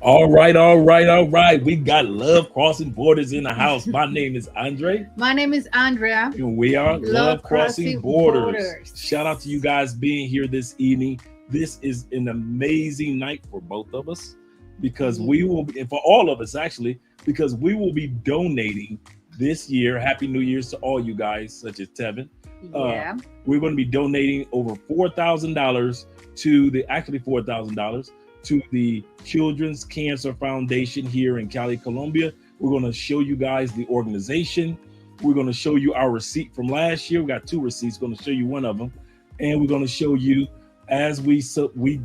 All right, all right, all right. We got Love Crossing Borders in the house. My name is Andre. My name is Andrea. And we are Love Crossing Borders. Shout out to you guys being here this evening. This is an amazing night for both of us because we will be, and for all of us actually, because we will be donating this year. Happy New Year's to all you guys, such as Tevin. Yeah. We're going to be donating over $4,000 to the $4,000 to the Children's Cancer Foundation here in Cali, Colombia. We're going to show you guys the organization. We're going to show you our receipt from last year. We got 2 receipts. Going to show you one of them, and we're going to show you as we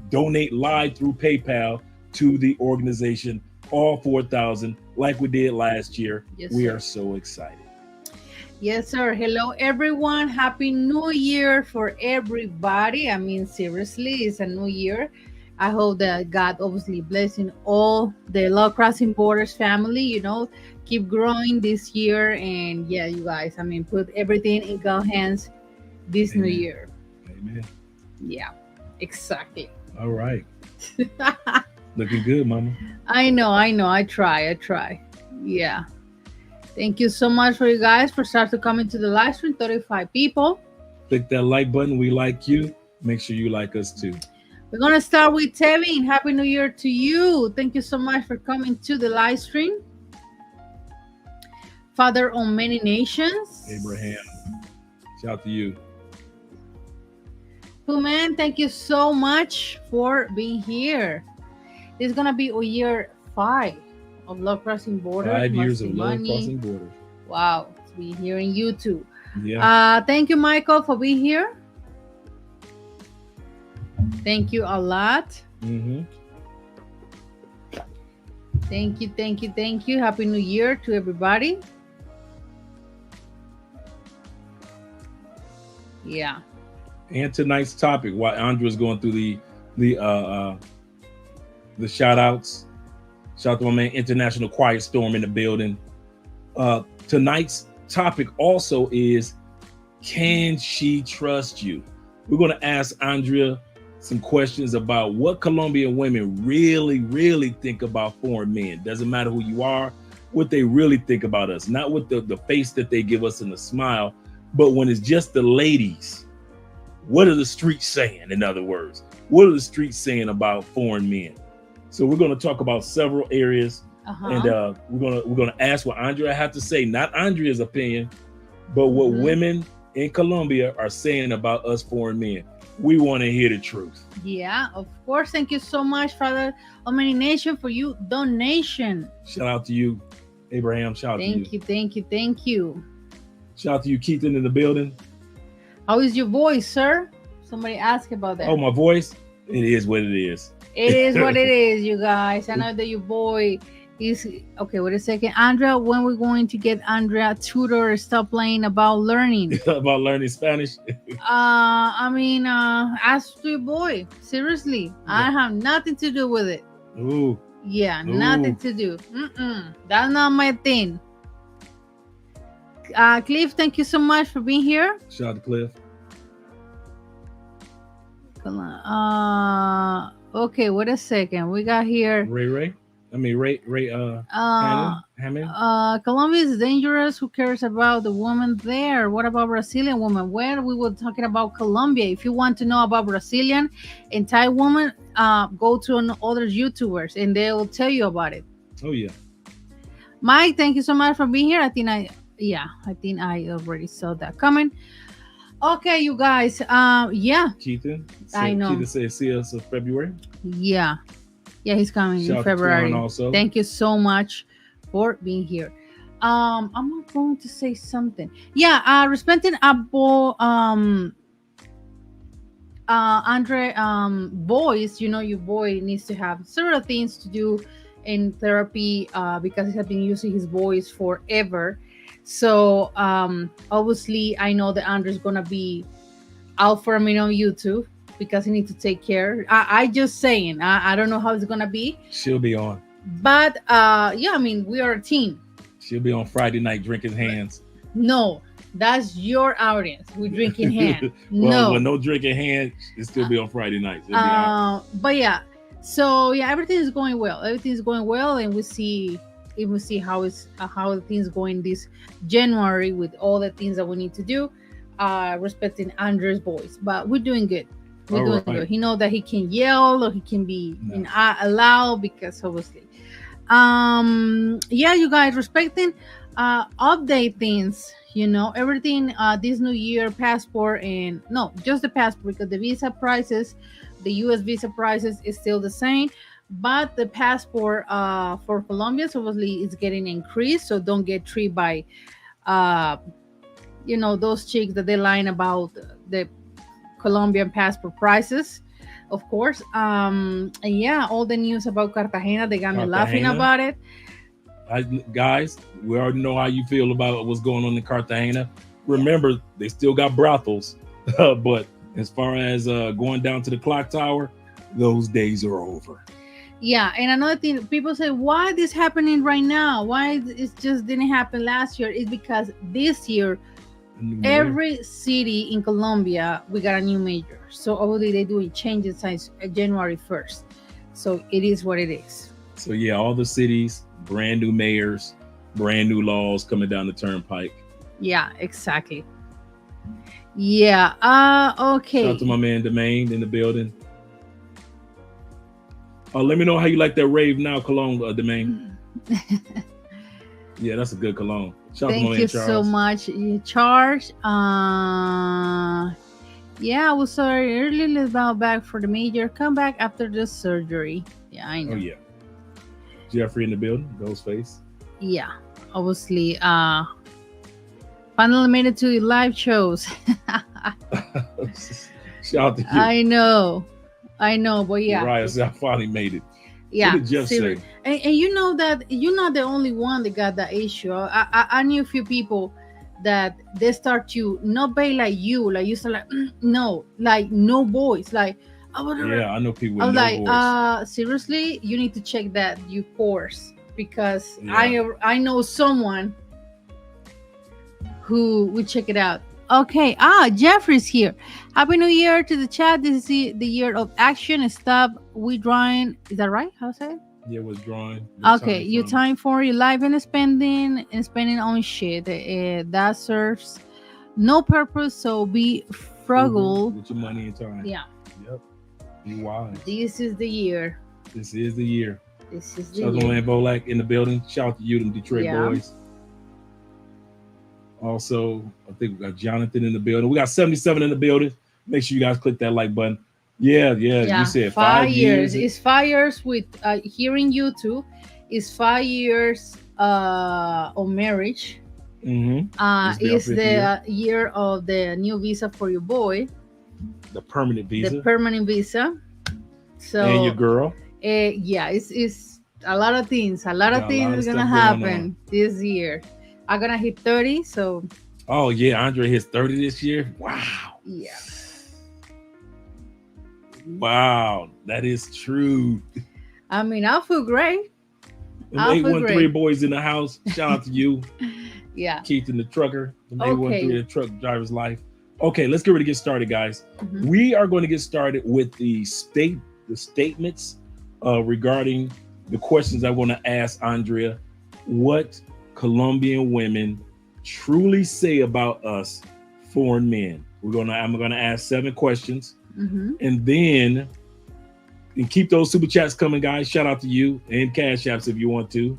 donate live through PayPal to the organization, all 4,000, like we did last year. Yes, we sir. are so excited. Yes, sir. Hello, everyone. Happy New Year for everybody. I mean, seriously, it's a new year. I hope that God obviously blessing all the Love Crossing Borders family, keep growing this year. And yeah, you guys, I mean, put everything in God's hands this new year. Amen. Yeah, exactly. All right. Looking good, Mama. I know. I try. Yeah. Thank you so much for you guys for starting to come into the live stream. 35 people. Click that like button. We like you. Make sure you like us too. We're going to start with Tevin. Happy New Year to you. Thank you so much for coming to the live stream. Father on many nations. Abraham. Shout out to you. Puman, thank you so much for being here. This is going to be year 5 of Love Crossing Borders. 5 years of Love Crossing Borders. Wow. To be here in YouTube. Yeah. Thank you, Michael, for being here. Thank you a lot. Mm-hmm. Thank you. Happy New Year to everybody. Yeah. And tonight's topic, while Andrea's going through the shout outs. Shout out to my man International Quiet Storm in the building. Tonight's topic also is, can she trust you? We're going to ask Andrea some questions about what Colombian women really, really think about foreign men. Doesn't matter who you are, what they really think about us. Not with the face that they give us and the smile, but when it's just the ladies. What are the streets saying? In other words, what are the streets saying about foreign men? So we're going to talk about several areas, and we're going to ask what Andrea had to say. Not Andrea's opinion, but what women in Colombia are saying about us foreign men. We want to hear the truth. Yeah, of course. Thank you so much, Father of many nations, for you donation. Shout out to you, Abraham. Shout out to you. Thank you. Shout out to you, Keithan, in the building. How is your voice, sir? Somebody asked about that. Oh, my voice? It is what it is. It is what it is, you guys. I know that your boy is... Okay, wait a second. Andrea, when we're going to get Andrea tutor, stop playing about learning? About learning Spanish? Ask to your boy. Seriously. Yeah. I have nothing to do with it. Ooh. Yeah, nothing to do. That's not my thing. Cliff, thank you so much for being here. Shout out to Cliff. Okay, wait a second. We got here Ray Hammond. Colombia is dangerous. Who cares about the woman there? What about Brazilian woman? Where we were talking about Colombia. If you want to know about Brazilian and Thai woman, go to other YouTubers and they will tell you about it. Oh yeah. Mike, thank you so much for being here. I think I already saw that coming. Okay, you guys. Keithan. I know. Keithan said see us in February. Yeah, he's coming in February. Also. Thank you so much for being here. I'm not going to say something. Yeah, respecting Abo Andre boys, your boy needs to have several things to do in therapy because he has been using his voice forever. So obviously I know that Andrew's gonna be out for a minute on YouTube because he needs to take care. I just saying, I don't know how it's gonna be. She'll be on. But we are a team. She'll be on Friday night drinking hands. No, that's your audience. We're drinking hands. No drinking hands. It'll still be on Friday night. But yeah, So yeah, everything is going well. Everything is going well, and we see how the things going this January with all the things that we need to do, respecting Andrew's voice. But we're doing good. We're All doing right. good. He know that he can yell or he can be No. loud because obviously, yeah, you guys respecting, update things. You know everything. This new year passport and no, just the passport because the visa prices, the U.S. visa prices is still the same, but the passport for Colombia so obviously is getting increased. So don't get tricked by uh those chicks that they lying about the Colombian passport prices. Of course, and yeah, all the news about Cartagena, they got me laughing Cartagena. about it. Guys, we already know how you feel about what's going on in Cartagena. Remember, they still got brothels, but as far as going down to the clock tower, those days are over. Yeah, and another thing, people say, why this happening right now? Why it just didn't happen last year? Is because this year, every city in Colombia, we got a new mayor. So obviously they doing changes since January 1st. So it is what it is. So yeah, all the cities, brand new mayors, brand new laws coming down the turnpike. Yeah, exactly. Yeah. Okay. Shout out to my man Domain in the building. Let me know how you like that rave now cologne, Domain. Yeah, that's a good cologne. Shout out to my Thank man you Charles. so much, Charles. Yeah, I was sorry earlier about back for the major comeback after the surgery. Yeah, I know. Oh yeah. Jeffrey in the building, Ghostface. Yeah, obviously. Finally made it to the live shows. Shout out to you. I know, but yeah. Mariah, I finally made it. Yeah, what did Jeff say? And you know that you're not the only one that got that issue. I knew a few people that they start to not be like you start like no, like no voice, like yeah, I know people with I'm no like voice. Seriously, you need to check that you course because I know someone who would check it out. Okay. Jeffrey's here. Happy New Year to the chat. This is the year of action. Stop withdrawing. Is that right? How to say it? Yeah, withdrawing. Okay, your time for your life and spending on shit that serves no purpose. So be frugal with your money and time. Yeah. Yep. Be wise. This is the year. This is the year. This is the year. Shout out to man Bolak in the building. Shout out to you, them Detroit boys. Also, I think we got Jonathan in the building. We got 77 in the building. Make sure you guys click that like button. Yeah. You said 5 years. It's 5 years with hearing you too. It's 5 years on marriage. It's the year of the new visa for your boy. The permanent visa. So and your girl. Yeah, it's a lot of things. A lot of things are gonna happen this year. I'm gonna hit 30, so. Oh yeah, Andre hits 30 this year. Wow. Yeah. Wow, that is true. I mean, I feel great. 813 boys in the house. Shout out to you. Yeah. Keith in the trucker. 813 the truck driver's life. Okay, let's get ready to get started, guys. Mm-hmm. We are going to get started with the statements regarding the questions I want to ask Andrea. What Colombian women truly say about us foreign men. I'm gonna ask 7 questions, and then keep those super chats coming, guys. Shout out to you and Cash Apps if you want to,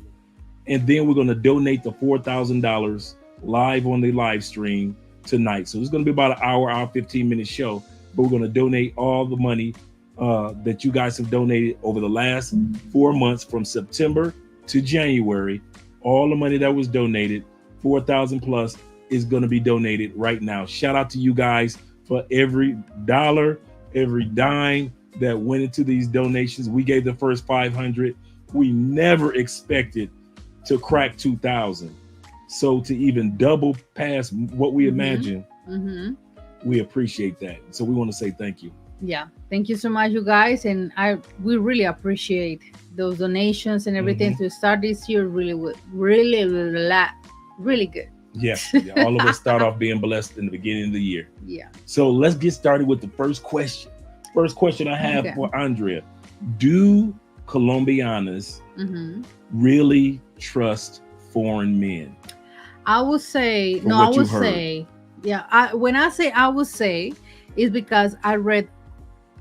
and then we're gonna donate the $4,000 live on the live stream tonight. So it's gonna be about an hour 15-minute show, but we're gonna donate all the money that you guys have donated over the last 4 months from September to January. All the money that was donated, 4,000 plus, is going to be donated right now. Shout out to you guys for every dollar, every dime that went into these donations. We gave the first 500. We never expected to crack 2,000. So to even double past what we imagined, we appreciate that. So we want to say thank you. Yeah, thank you so much, you guys, and we really appreciate those donations and everything to start this year really good. Yes, yeah, all of us start off being blessed in the beginning of the year. Yeah. So let's get started with the first question. First question I have for Andrea. Do Colombianas Hmm. really trust foreign men? I would say From no. I what would you've heard. say yeah. When I say I would say, is because I read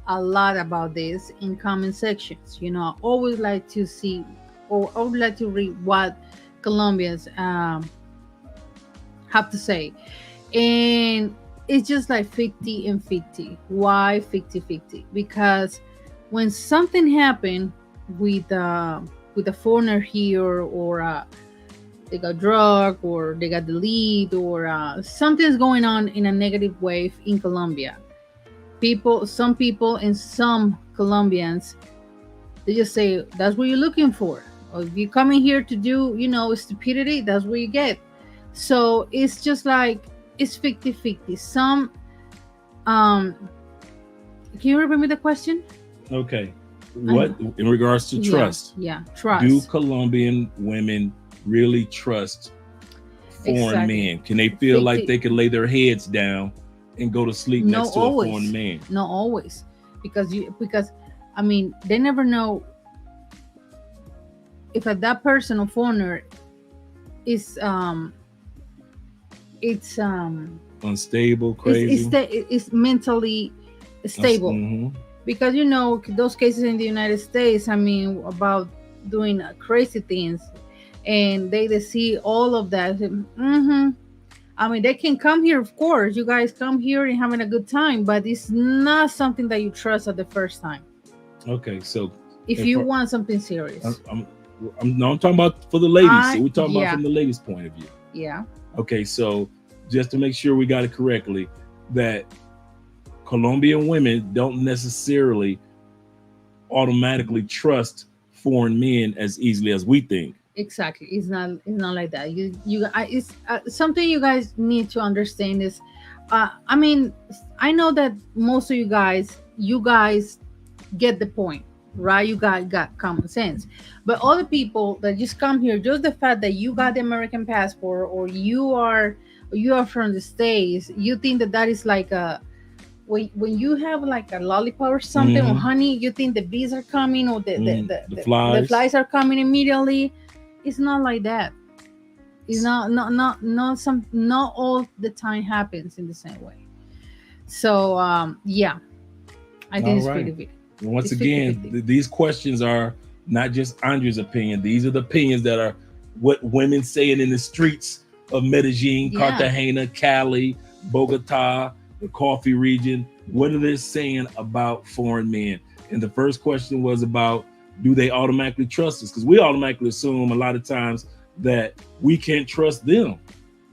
a lot about this in comment sections. I always like to see, or I would like to read what Colombians have to say. And it's just like 50 and 50. Why 50-50? Because when something happened with a foreigner here, or they got drug, or they got the lead, or something's going on in a negative way in Colombia, some people and some Colombians, they just say that's what you're looking for. Or if you're coming here to do, stupidity, that's what you get. So it's just like it's 50-50. Um can you repeat me the question? Okay. I What know. in regards to Yeah, trust? yeah, Do trust. Colombian women really trust foreign Exactly. men? Can they feel like 50. they can lay their heads down and go to sleep No, next to a foreign always. man? Not always. Because I mean, they never know if that person or foreigner is it's Unstable, is crazy. is mentally stable. Mm-hmm. Because those cases in the United States, I mean, about doing crazy things, and they see all of that. I mean, they can come here, of course. You guys come here and having a good time, but it's not something that you trust at the first time. Okay, so If if you I, want something I'm, serious, I'm, no, I'm talking about for the ladies. So we're talking about yeah, from the ladies' point of view. yeah, Okay, so just to make sure we got it correctly, that Colombian women don't necessarily automatically trust foreign men as easily as we think. exactly. It's not like that. It's something you guys need to understand is, I mean, I know that most of you guys get the point, right? You got common sense. But other people that just come here, just the fact that you got the American passport, or you are from the States, you think that is like a, when you have like a lollipop or something, or Mm-hmm. honey, you think the bees are coming, or The the flies. flies are coming immediately. It's not like that. It's not all the time happens in the same way. So yeah, I think All it's right. 50-50. And once It's 50 again, 50. these questions are not just Andre's opinion. These are the opinions that are what women saying in the streets of Medellin, Yeah, Cartagena, Cali, Bogota, the coffee region. What are they saying about foreign men? And the first question was about, do they automatically trust us? Because we automatically assume a lot of times that we can't trust them.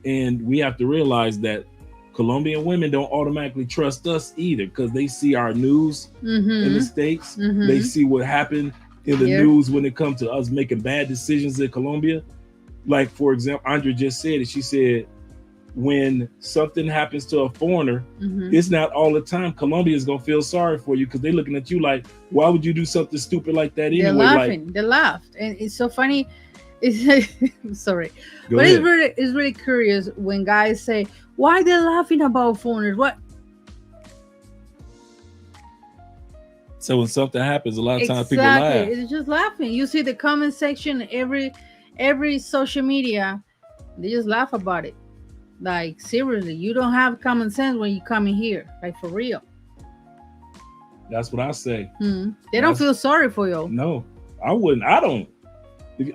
And we have to realize that Colombian women don't automatically trust us either, because they see our news in the mm-hmm, States. They mm-hmm. see what happened in the Here, news when it comes to us making bad decisions in Colombia. Like, for example, Andrea just said it. She said, when something happens to a foreigner, mm-hmm. it's not all the time Colombia is going to feel sorry for you, because they're looking at you like, why would you do something stupid like that They're anyway? Like, laughing. They laughed, and it's so funny. It's sorry, go but it's ahead. really curious when guys say, "Why they laughing about foreigners?" What So when something happens, a lot of times people exactly? laugh. It's just laughing. You see the comment section, every social media, they just laugh about it. Like seriously, you don't have common sense when you come in here, like for real. That's what I say. They don't That's feel sorry for you. no, I wouldn't. I don't.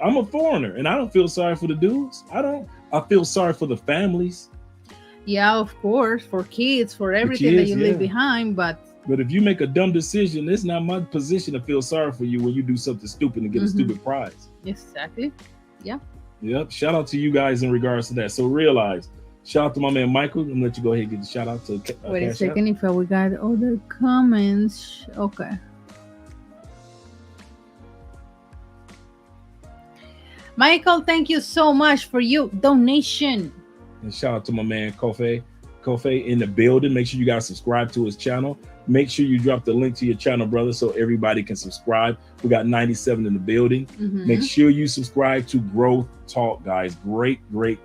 I'm a foreigner, and I don't feel sorry for the dudes. I don't. I feel sorry for the families, Yeah, of course, for kids, for the everything that kids. you leave Yeah. behind, but But if you make a dumb decision, it's not my position to feel sorry for you when you do something stupid and get a mhm, stupid prize. exactly. Yeah. Yep. Shout out to you guys in regards to that. So realize, shout out to my man Michael. I'm gonna let you go ahead and get the shout out to Wait a Cash App. second, if we got other comments. Okay. Michael, thank you so much for your donation. And shout out to my man Kofe. Kofe in the building. Make sure you guys subscribe to his channel. Make sure you drop the link to your channel, brother, so everybody can subscribe. We got 97 in the building. Make Hmm. sure you subscribe to Growth Talk, guys. Great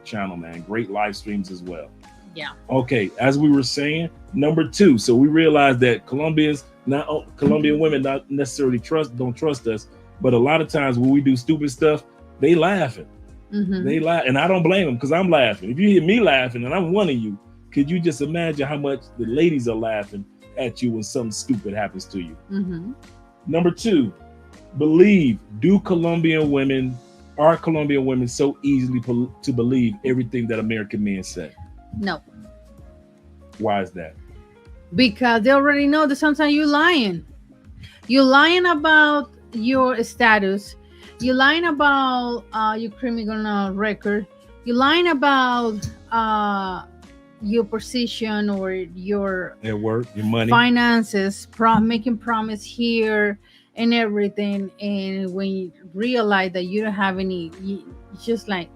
channel, man. Great live streams as well. Yeah. Okay, as we were saying, number two. So we realized that Colombians Now, Colombian women not necessarily don't trust us, but a lot of times when we do stupid stuff, they laughing. Mm-hmm. They laugh, and I don't blame them because I'm laughing. If you hear me laughing, and I'm one of you, could you just imagine how much the ladies are laughing at you when something stupid happens to you? Mm-hmm. Number two, are Colombian women so easily to believe everything that American men say? No, Why is that? because they already know that sometimes you're lying. You're lying about your status. You're lying about your criminal record. You're lying about your position or your At work, your money. finances, making promise here and everything. And when you realize that you don't have any, it's just like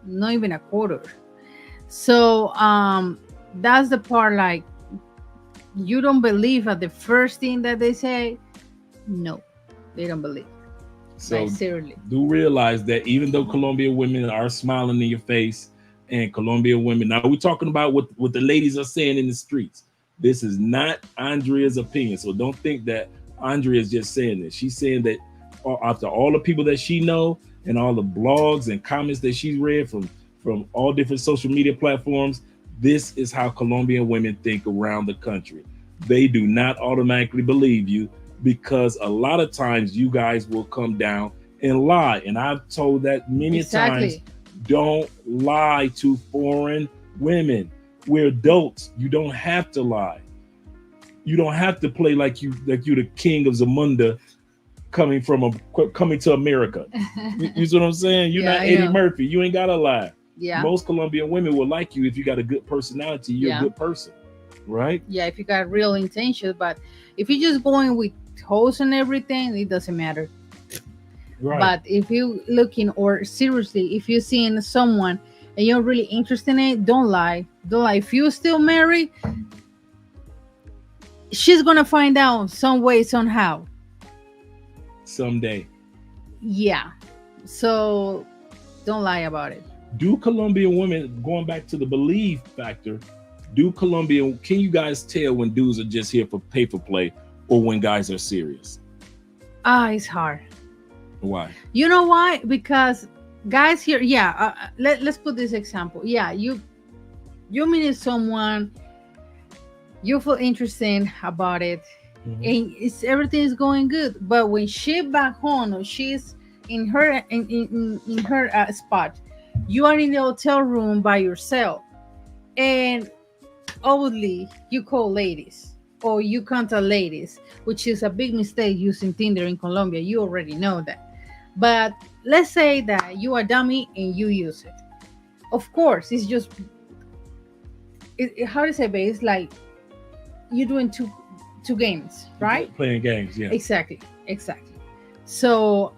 not even a quarter. So that's the part, like, you don't believe at the first thing that they say. No, they don't believe. So Like, seriously. do realize that even though Colombian women are smiling in your face, and Colombian women, now we're talking about what the ladies are saying in the streets. This is not Andrea's opinion. So don't think that Andrea is just saying this. She's saying that after all the people that she know and all the blogs and comments that she's read from all different social media platforms, this is how Colombian women think around the country. They do not automatically believe you because a lot of times you guys will come down and lie. And I've told that many times. Exactly. Don't lie to foreign women. We're adults. You don't have to lie. You don't have to play like you're the king of Zamunda coming to America. You see what I'm saying? You're Yeah, not I Eddie know. Murphy. You ain't gotta lie. Yeah. Most Colombian women will like you if you got a good personality. You're Yeah. a good person, right? Yeah, if you got real intentions, but if you're just going with hoes and everything, it doesn't matter. Right. But if you looking, or seriously, if you're seeing someone and you're really interested in it, don't lie. Don't lie. If you're still married, she's gonna find out some way, somehow. Someday. Yeah. So don't lie about it. Do Colombian women, going back to the believe factor, can you guys tell when dudes are just here for paper play or when guys are serious? It's hard. Why? You know why? Because guys here, yeah. Let's put this example. Yeah, you meet someone, you feel interesting about it, and everything is going good. But when she back home, or she's in her in her spot, you are in the hotel room by yourself, and obviously you call ladies or you contact ladies, which is a big mistake using Tinder in Colombia. You already know that. But let's say that you are dummy and you use it. Of course, it's just how to say, but it's like you're doing two games, right? Playing games, yeah. Exactly. So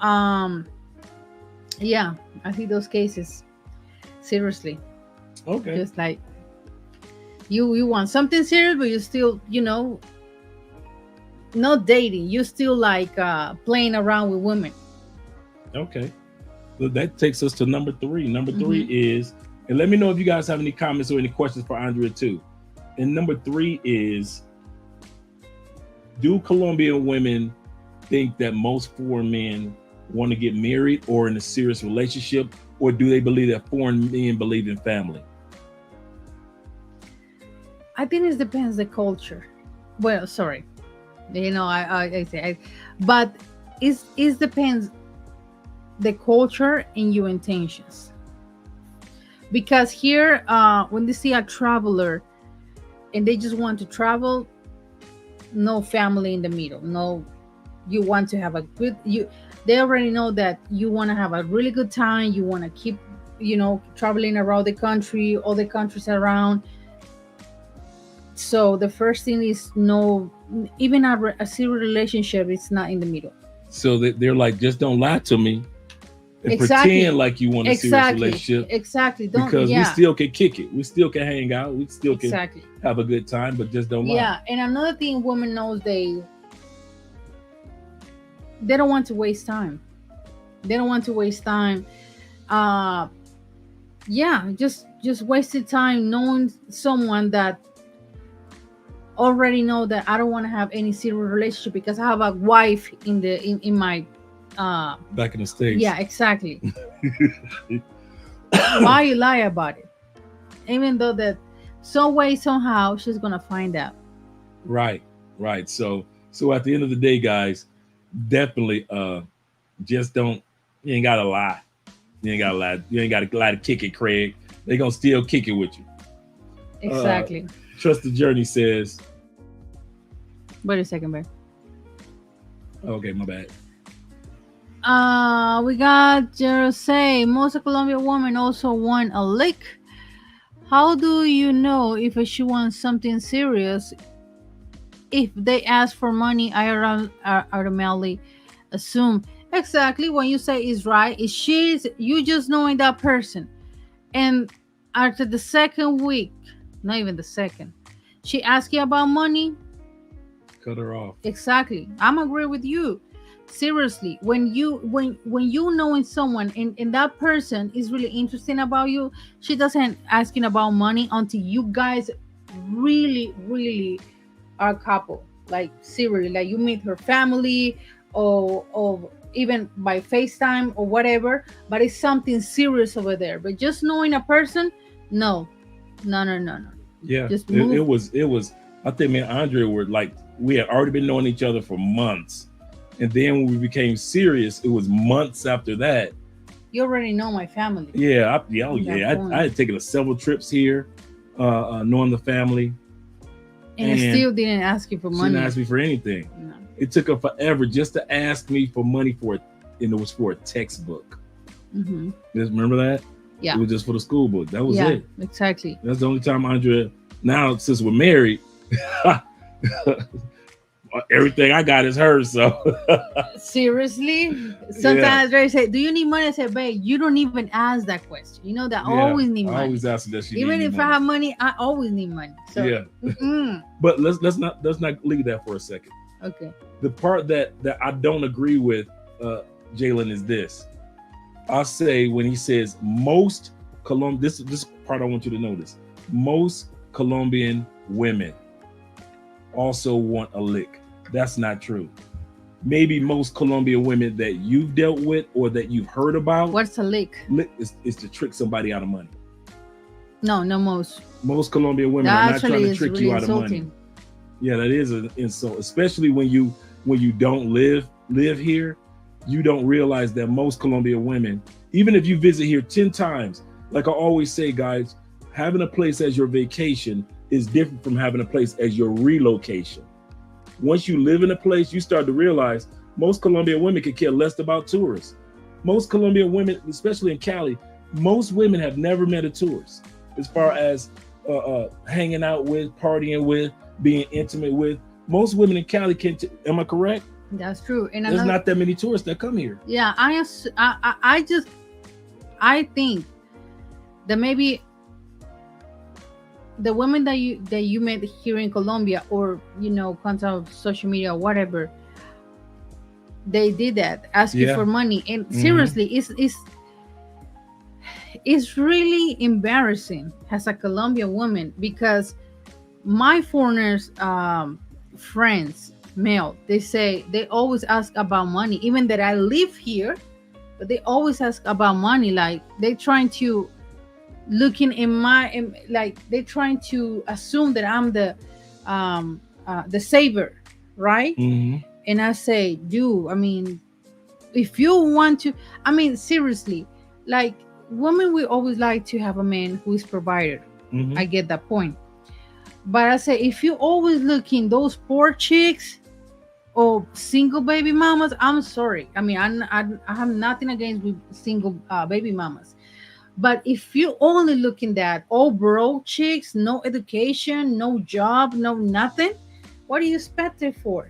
yeah, I think those cases, seriously, Okay. just like you want something serious, but you still, not dating. You still like playing around with women. Okay. So that takes us to number three. Number three is, and let me know if you guys have any comments or any questions for Andrea too. And number three is, do Colombian women think that most foreign men want to get married or in a serious relationship, or do they believe that foreign men believe in family? I think it depends the culture. Well, sorry, I say, but it depends the culture and your intentions. Because here, when they see a traveler and they just want to travel, no family in the middle. No, you want to have a good they already know that you want to have a really good time. You want to keep, traveling around the country, all the countries around. So the first thing is no, even a serious relationship, it's not in the middle. So they're like, just don't lie to me and Exactly. pretend like you want a serious relationship. Exactly. Don't, because we still can kick it. We still can hang out. We still can have a good time, but just don't lie. Yeah. And another thing women knows, they don't want to waste time. They don't want to waste time. Yeah, just wasted time knowing someone that already know that I don't want to have any serious relationship because I have a wife in my Back in the States. yeah, exactly. Why you lie about it? Even though that some way somehow she's gonna find out. Right, right. So at the end of the day, guys, definitely just don't, you ain't gotta lie. You ain't gotta lie. You ain't gotta lie to kick it, Craig. They gonna still kick it with you. Exactly. Trust the Journey says, Wait a second, babe. okay, my bad. We got Jersey. Most Colombian women also want a lick. How do you know if she wants something serious? If they ask for money, automatically assume exactly what you say is right. Is she's you just knowing that person, and after the second week, not even the second, she asks you about money. Cut her off. Exactly. I'm agree with you. Seriously, when you knowing someone and that person is really interesting about you, she doesn't asking about money until you guys really are a couple. Like seriously, like you meet her family or even by FaceTime or whatever, but it's something serious over there. But just knowing a person, no. No. Yeah, Just it, move. it was. I think me and Andre were like, we had already been knowing each other for months, and then when we became serious, it was months after that. You already know my family. Yeah, At that yeah. point. I had taken several trips here, knowing the family. And I still didn't ask you for She money. didn't ask me for anything. No. It took her forever just to ask me for money for it, and it was for a textbook. Mm-hmm. Just remember that? Yeah. It was just for the school book. That was Yeah, it. exactly. That's the only time Andrea. Now, since we're married, everything I got is hers. So Seriously? Sometimes they say, "Do you need money?" I say, "Babe, you don't even ask that question. You know that I yeah, always need I money. always ask her that she Even need if I money. have money, I always need money." So Yeah. mm-mm. But let's not leave that for a second. Okay. The part that I don't agree with, Jalen, is this. I'll say when he says most this part I want you to notice. Most Colombian women also want a lick. That's not true. Maybe most Colombian women that you've dealt with or that you've heard about. What's a lick? Lick is to trick somebody out of money. No, most. Most Colombian women That are not actually trying to is trick really you out insulting. of money. Yeah, that is an insult, especially when you don't live here. You don't realize that most Colombian women, even if you visit here 10 times, like I always say, guys, having a place as your vacation is different from having a place as your relocation. Once you live in a place, you start to realize most Colombian women could care less about tourists. Most Colombian women, especially in Cali, most women have never met a tourist as far as hanging out with, partying with, being intimate with. Most women in Cali can't. Am I correct? That's true. And There's not that many tourists that come here. Yeah, I think that maybe the women that you met here in Colombia, or contact of social media or whatever, they did that, ask you for money, and seriously, it's really embarrassing as a Colombian woman, because my foreigners friends, male, they say they always ask about money, even that I live here, but they always ask about money. Like they trying to looking like they trying to assume that I'm the saver, right? And I say, dude, I mean, if you want to, I mean, seriously, like women, we always like to have a man who is provider. I get that point. But I say, if you always looking those poor chicks or single baby mamas, I'm sorry. I mean, I have nothing against with single baby mamas. But if you only looking that all broke chicks, no education, no job, no nothing, what do you expect it for?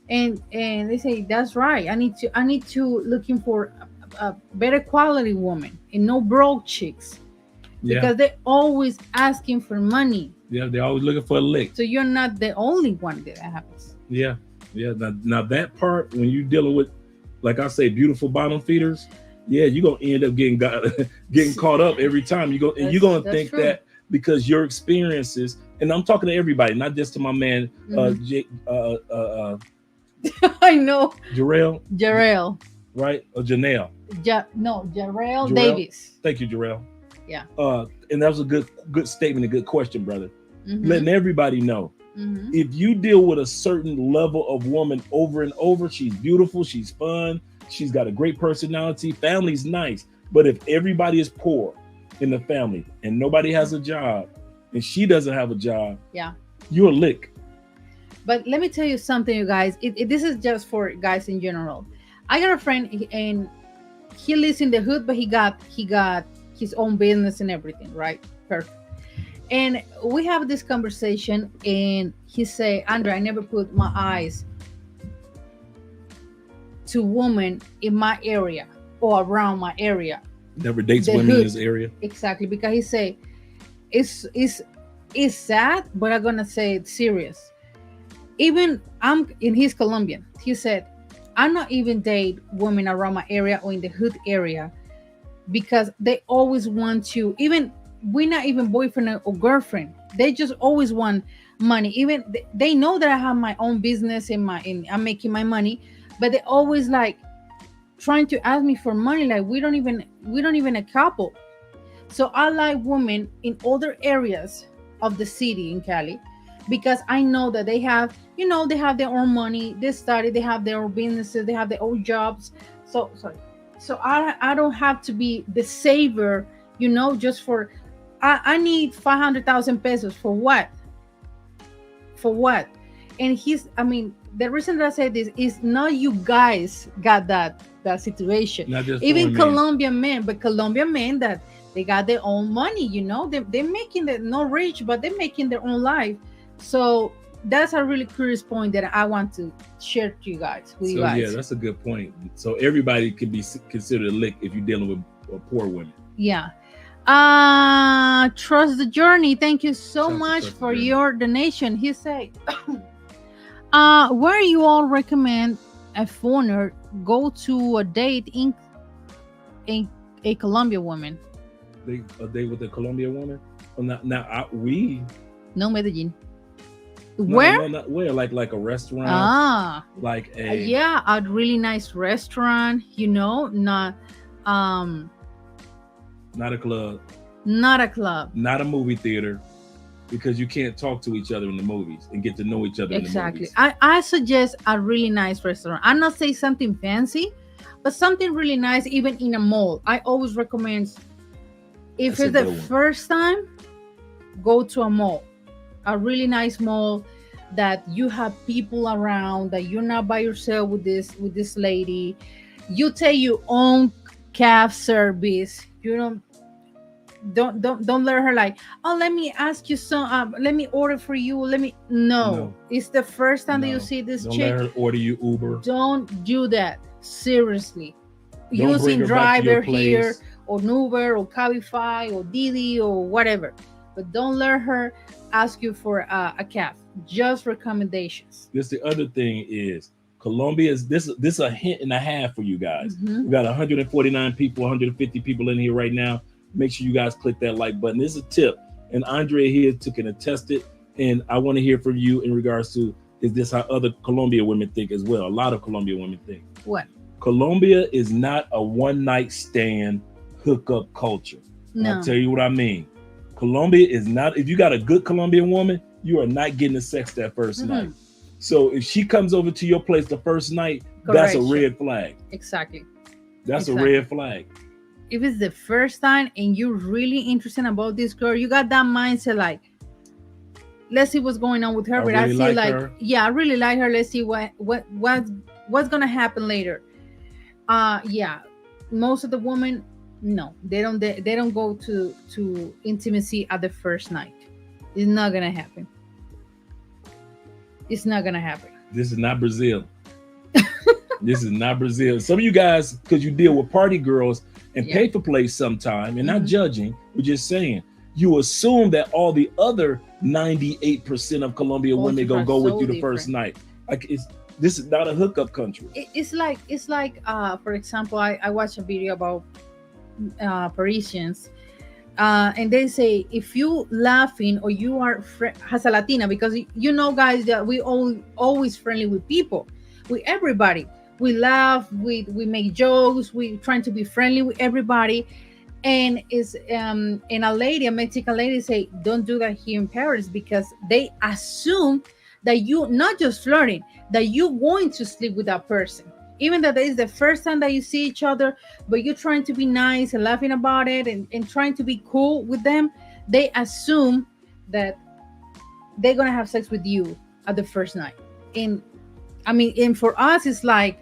And they say that's right. I need to looking for a better quality woman and no broke chicks, because they're always asking for money. Yeah, they're always looking for a lick. So you're not the only one that happens. Yeah. Now that part, when you're dealing with, like I say, beautiful bottom feeders, yeah, you're gonna end up getting caught up every time. You're gonna think true. because your experiences, and I'm talking to everybody, not just to my man, I know. Jarrell, Jarrell. right? Or Janelle. No, Jarrell Jarrell? Davis. Thank you, Jarrell. Yeah. And that was a good statement, a good question, brother. Mm-hmm. Letting everybody know, if you deal with a certain level of woman over and over, she's beautiful, she's fun, she's got a great personality, family's nice. But if everybody is poor in the family and nobody has a job and she doesn't have a job, yeah, you're a lick. But let me tell you something, you guys. This is just for guys in general. I got a friend and he lives in the hood, but he got his own business and everything, right? Perfect. And we have this conversation, and he say, Andre, I never put my eyes to women in my area or around my area. Never dates women in his area. Exactly, because he say it's sad, but I'm gonna say it's serious. Even he's Colombian. He said, I'm not even date women around my area or in the hood area because they always want to, even we're not even boyfriend or girlfriend. They just always want money. Even they know that I have my own business and I'm making my money, but they always like trying to ask me for money. Like we don't even a couple. So I like women in other areas of the city in Cali because I know that they have, they have their own money. They study, they have their own businesses, they have their own jobs. So I don't have to be the saver, just for, I need 500,000 pesos for what? For what? And the reason that I say this is not you guys got that situation. Not just even Colombian men, but Colombian men that they got their own money, they're making not rich, but they're making their own life. So that's a really curious point that I want to share to you guys. Yeah, that's a good point. So everybody can be considered a lick if you're dealing with poor women. Yeah. Trust the journey. Thank you so much for your donation. He said, where you all recommend a foreigner go to a date in a Colombian woman? A date with a Colombian woman? Well, No, Medellin. Where? No, where? Like a restaurant? Like a really nice restaurant. Not a club. Not a club. Not a movie theater, because you can't talk to each other in the movies and get to know each other. Exactly. In the movies. I suggest a really nice restaurant. I'm not saying something fancy, but something really nice, even in a mall. I always recommend, if it's the first time, go to a mall. A really nice mall that you have people around, that you're not by yourself with this lady. You take your own cab service. Don't let her like, oh, let me ask you some, let me order for you, no. It's the first time that you see this don't chick. Let her order you Uber. Don't do that, seriously. Using driver here or Uber or Cabify or Didi or whatever, but don't let her ask you for a cab. Just recommendations. The other thing is, Colombia is this a hint and a half for you guys. We got 149 people, 150 people in here right now. Make sure you guys click that like button. This is a tip, and Andre here can attest it. And I want to hear from you in regards to, is this how other Colombian women think as well? A lot of Colombian women think. What? Colombia is not a one-night stand hookup culture. No. I'll tell you what I mean. Colombia is not, if you got a good Colombian woman, you are not getting the sex that first night. So if she comes over to your place the first night, that's a red flag. Exactly. That's a red flag. If it's the first time and you're really interested about this girl, you got that mindset like, let's see what's going on with her. But I see like, yeah, I really like her. Let's see what's gonna happen later. Yeah, most of the women, no, they don't go to intimacy at the first night. It's not gonna happen. It's not gonna happen. This is not Brazil. This is not Brazil. Some of you guys, because you deal with party girls and pay for plays sometime, and not judging, we're just saying, you assume that all the other 98% of Colombian women go with you the first night. Like this is not a hookup country. It's like for example, I watched a video about Parisians And they say if you laughing or you are as a Latina, because you know, guys, that we all always friendly with people, with everybody. We laugh, we make jokes, we trying to be friendly with everybody. And is and a lady, a Mexican lady, say don't do that here in Paris, because they assume that you not just flirting, that you're going to sleep with that person, even that is the first time that you see each other, but you're trying to be nice and laughing about it, and trying to be cool with them. They assume that they're gonna have sex with you at the first night. And I mean, and for us, it's like,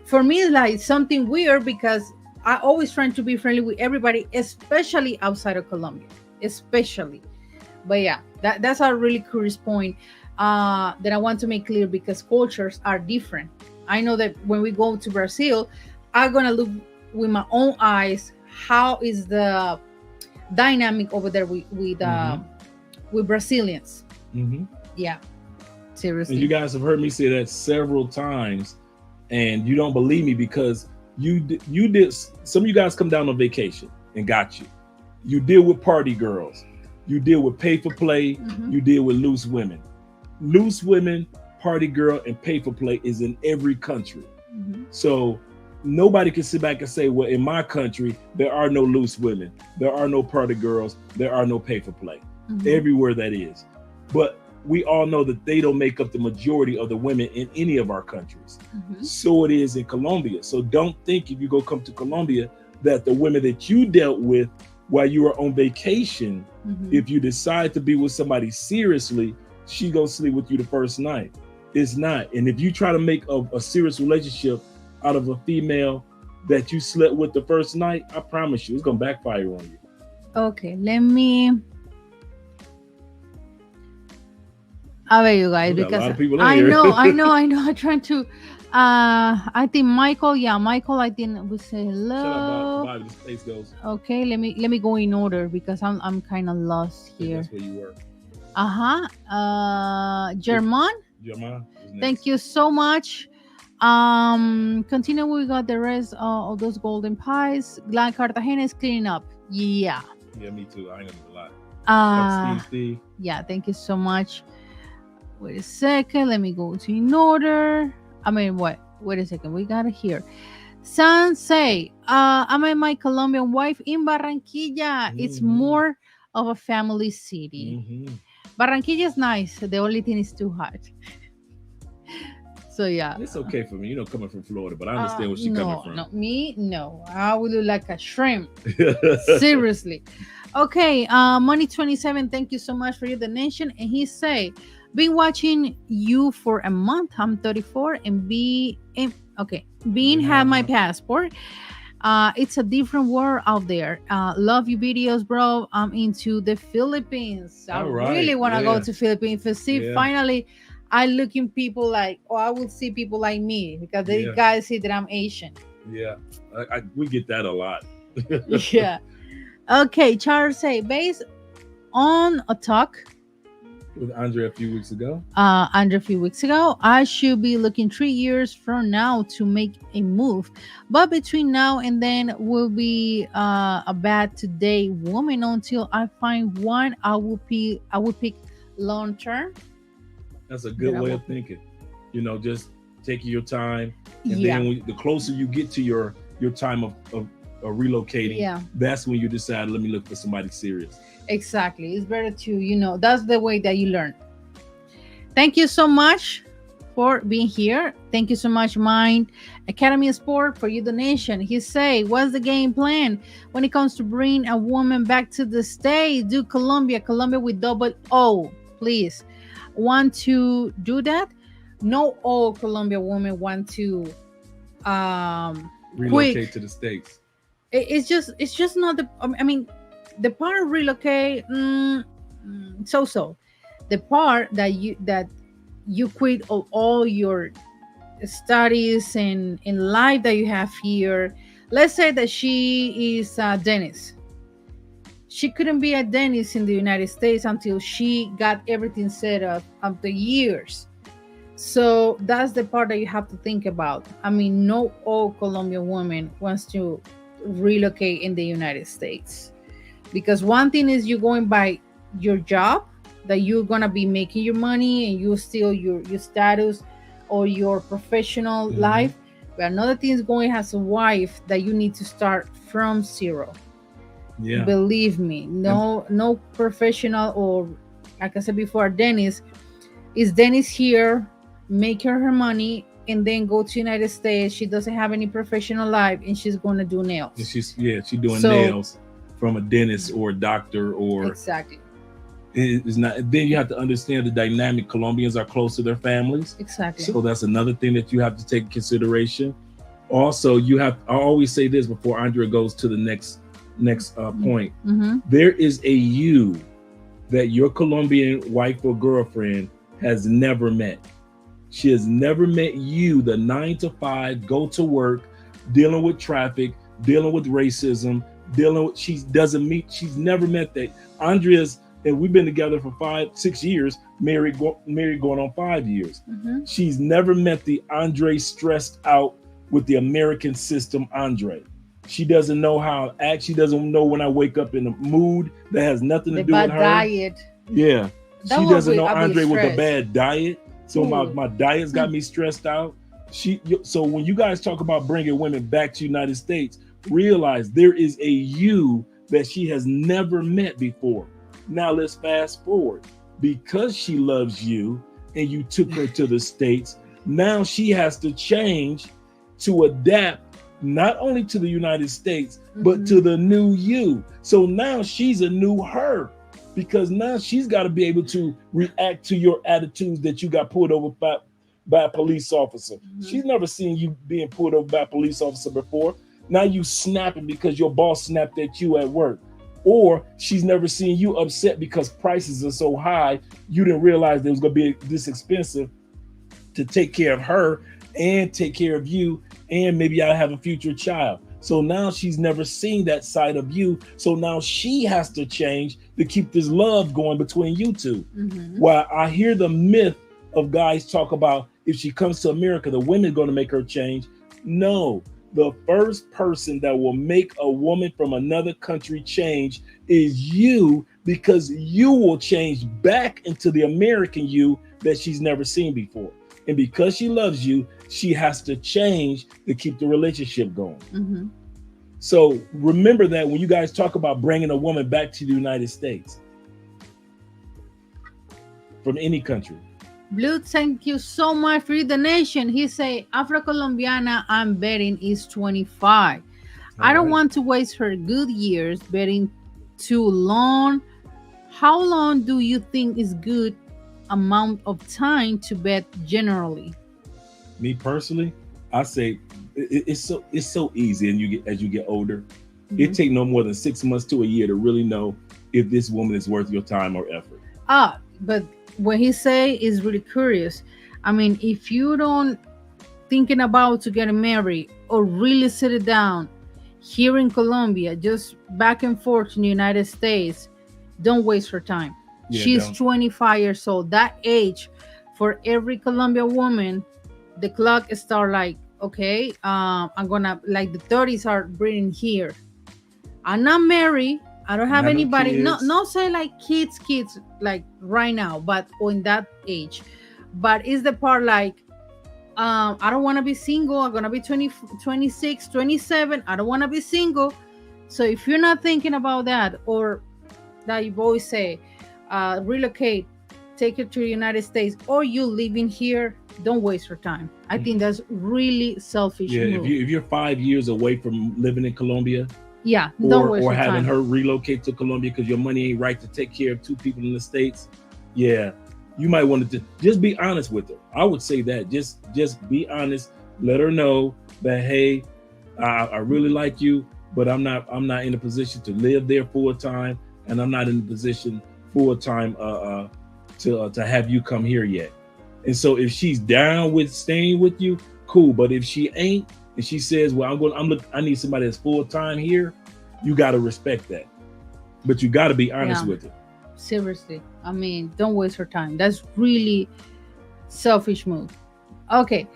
for me, it's like something weird, because I always trying to be friendly with everybody, especially outside of Colombia, especially. But yeah, that's a really curious point that I want to make clear, because cultures are different. I know that when we go to Brazil, I'm gonna look with my own eyes how is the dynamic over there with Brazilians. Mm-hmm. Yeah, And you seriously. guys have heard me say that several times, and you don't believe me because you did. Some of you guys come down on vacation and got you. You deal with party girls. You deal with pay for play. Mhm. You deal with loose women. Loose women, party girl, and pay for play is in every country. Mhm. So nobody can sit back and say, well, in my country, there are no loose women, there are no party girls, there are no pay for play. Mhm. Everywhere that is. But we all know that they don't make up the majority of the women in any of our countries. Mhm. So it is in Colombia. So don't think if you go come to Colombia that the women that you dealt with while you were on vacation, Mhm. if you decide to be with somebody seriously, she gonna sleep with you the first night. It's not. And if you try to make a serious relationship out of a female that you slept with the first night, I promise you, it's gonna backfire on you. Okay, let me. I bet you guys, We got a because lot of people in I here. know, I know, I know. I'm trying to. I think Michael. Yeah, Michael. I think we say Shut up, Bob. hello. Bobby, the space goes. Okay, let me go in order, because I'm kind of lost I think here. that's where you were. Uh-huh. German, Jeremiah was thank next. you so much. Continue. We got the rest of those golden pies. Glad Cartagena is cleaning up. Yeah. Yeah, me too. I ain't gonna lie. Uh Steve. yeah, thank you so much. Wait a second. Let me go to in order. I mean, what? Wait a second. We got it here. Say, I met my Colombian wife in Barranquilla. It's Mm-hmm. more of a family city. Mm-hmm. Barranquilla is nice. The only thing is too hot. So yeah. It's okay for me, coming from Florida, but I understand where she's coming No, from. no, me, no. I would look like a shrimp. Seriously. Okay, Money 27, thank you so much for your donation. And he say, been watching you for a month. I'm 34 and being have my passport. It's a different world out there. Love your videos, bro. I'm into the Philippines. I All right. really want to go Yeah. to Philippines to see Yeah. finally. I looking people like, oh, I will see people like me, because they Yeah. guys see that I'm Asian. Yeah. We get that a lot. Yeah. Okay, Charles say, based on a talk With Andre a few weeks ago. under a few weeks ago, I should be looking 3 years from now to make a move. But between now and then will be a bad today woman until I find one I would pick long term. That's a good That I way will- of thinking. Just taking your time, and Yeah. then the closer you get to your time of relocating, Yeah. that's when you decide, let me look for somebody serious. Exactly. It's better to, that's the way that you learn. Thank you so much for being here. Thank you so much, Mind Academy of Sport, for your donation. He say, what's the game plan when it comes to bring a woman back to the state? Do Colombia with double O, please. Want to do that? No, all Colombia women want to Relocate quick. to the States. It's just not the. I mean, the part of relocate, so. The part that you quit all your studies and in life that you have here. Let's say that she is a dentist. She couldn't be a dentist in the United States until she got everything set up after years. So that's the part that you have to think about. I mean, no all Colombian woman wants to relocate in the United States. because one thing is you going by your job, that you're gonna be making your money and you still your status or your professional Hmm. life. But another thing is going as a wife that you need to start from zero. Yeah. Believe me, And no professional, or like I said before, Dennis here making her money and then go to United States. She doesn't have any professional life and she's gonna do nails. she's doing So nails from a dentist or a doctor, or exactly, it's not. Then you have to understand the dynamic. Colombians are close to their families, exactly. so that's another thing that you have to take in consideration. Also, you have. I always say this before Andrea goes to the next point. Mm-hmm. There is a you that your Colombian wife or girlfriend has never met. She has never met you, the 9 to 5, go to work, dealing with traffic, dealing with racism, dealing with, she's never met that. Andrea's, and we've been together for 5, 6 years, married going on 5 years. Mm-hmm. She's never met the Andre stressed out with the American system Andre. She doesn't know how to act. She doesn't know when I wake up in a mood that has nothing to The do with bad her. diet. Yeah. That She will doesn't be, know I'll be Andre with a stressed. bad diet. So my Ooh. my diet's got me stressed out. So when you guys talk about bringing women back to the United States, realize there is a you that she has never met before. Now let's fast forward. Because she loves you and you took her to the States, now she has to change to adapt not only to the United States, but to the new you. So now she's a new her, because now she's got to be able to react to your attitudes that you got pulled over by a police officer. She's never seen you being pulled over by a police officer before. Now you snapping because your boss snapped at you at work. Or she's never seen you upset because prices are so high, you didn't realize it was going to be this expensive to take care of her and take care of you, and maybe I have a future child. So now she's never seen that side of you. So now she has to change to keep this love going between you two. While I hear the myth of guys talk about if she comes to America, the women are going to make her change. No, the first person that will make a woman from another country change is you, because you will change back into the American you that she's never seen before. And because she loves you, she has to change to keep the relationship going. So remember that when you guys talk about bringing a woman back to the United States from any country. Blue, thank you so much for the nation. He say Afro-Colombiana I'm betting is 25. I don't want to waste her good years betting too long. How long do you think is good amount of time to bet generally? Me personally, I say it's so easy, and as you get older, it take no more than 6 months to a year to really know if this woman is worth your time or effort. But what he say is really curious. I mean, if you don't thinking about to get married or really sit it down here in Colombia, just back and forth in the United States, don't waste her time. Yeah, She's don't. 25 years old. That age for every Colombian woman, the clock start like, okay, I'm gonna, like, the 30s are bringing here. I'm not married. I don't have Not no anybody. No, kids. not say like kids, like right now, but on that age. But it's the part like, I don't want to be single. I'm gonna be 20, 26, 27. I don't want to be single. So if you're not thinking about that, or that you always say, relocate, take it to the United States, or you living here, don't waste your time. I think that's really selfish. Yeah, move. if you're 5 years away from living in Colombia, Yeah, don't waste or your having time. her relocate to Colombia because your money ain't right to take care of 2 people in the States, yeah, you might want to just be honest with her. I would say that just be honest. Let her know that, hey, I really like you, but I'm not in a position to live there full time, and I'm not in a position full time to have you come here yet. And so if she's down with staying with you, cool. But if she ain't, and she says, well, I need somebody that's full time here, you got to respect that. But you got to be honest with it. Seriously, I mean, don't waste her time. That's really selfish move. Okay.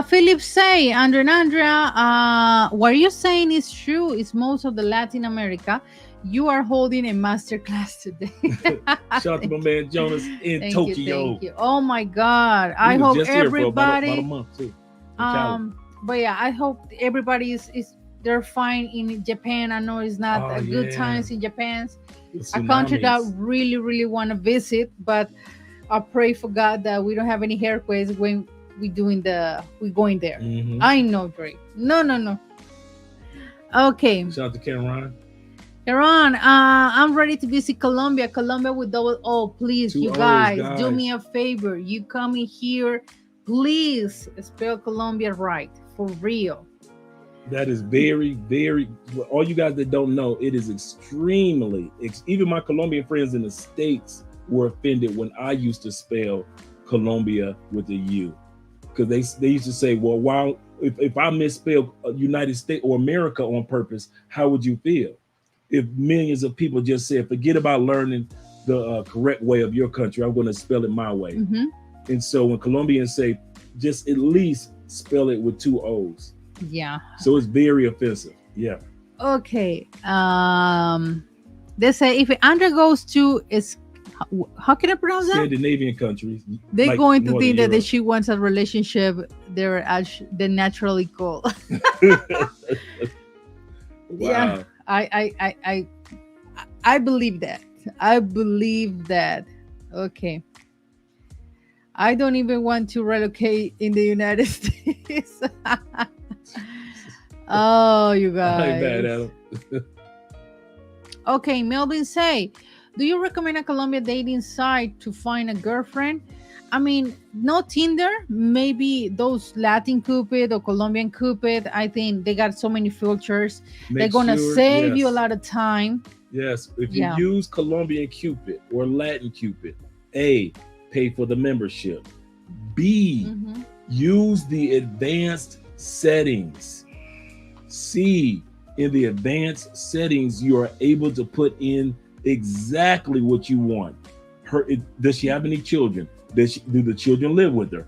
Philip say, Andrea, what you're saying is true. It's most of the Latin America. you are holding a master class today. Shout out to my man Jonas in Thank Tokyo. you, thank you. Oh my God! He I was hope just here for about a everybody. month too. In Cali. But yeah, I hope everybody is they're fine in Japan. I know it's not Oh, a good yeah. times in Japan. The A country that tsunamis. really want to visit, but I pray for God that we don't have any earthquakes when we going there. Mhm. I know, Dre. No. Okay, Shout out to Cameron. Iran. I'm ready to visit Colombia. Colombia with double O. Please, Two you O's, guys, do guys. me a favor. You coming here, please spell Colombia right for real. That is very, very. All you guys that don't know, it is extremely. Even my Colombian friends in the States were offended when I used to spell Colombia with a U, because they used to say, "Well, why if I misspell United States or America on purpose, how would you feel?" If millions of people just said, "Forget about learning the correct way of your country, I'm going to spell it my way." Mm-hmm. And so when Colombians say, just at least spell it with two O's. Yeah. So it's very offensive. Yeah. Okay. They say if Andrea goes to is how can I pronounce that? Scandinavian countries. They're like going to Northern think that Europe. she wants a relationship. They're naturally cool. Wow. Yeah. I believe that. I believe that. Okay. I don't even want to relocate in the United States. Oh, you I ain't bad, guys. Adam. Okay, Melvin say, do you recommend a Colombia dating site to find a girlfriend? I mean, no Tinder, maybe those Latin Cupid or Colombian Cupid. I think they got so many filters. They're Make gonna sure, save you a yes. lot of time. Yes. If you Yeah. use Colombian Cupid or Latin Cupid, A, pay for the membership. B, Mhm. use the advanced settings. C, in the advanced settings, you are able to put in exactly what you want. Does she have any children? Do the children live with her?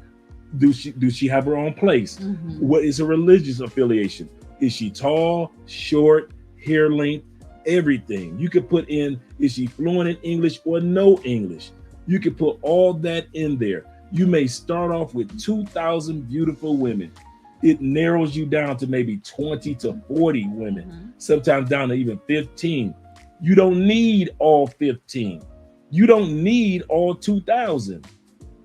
Do she have her own place? Mhm. What is her religious affiliation? Is she tall, short, hair length, everything? You could put in, is she fluent in English or no English? You could put all that in there. You may start off with 2,000 beautiful women. It narrows you down to maybe 20 to 40 women, Mhm. sometimes down to even 15. You don't need all 15. You don't need all 2,000.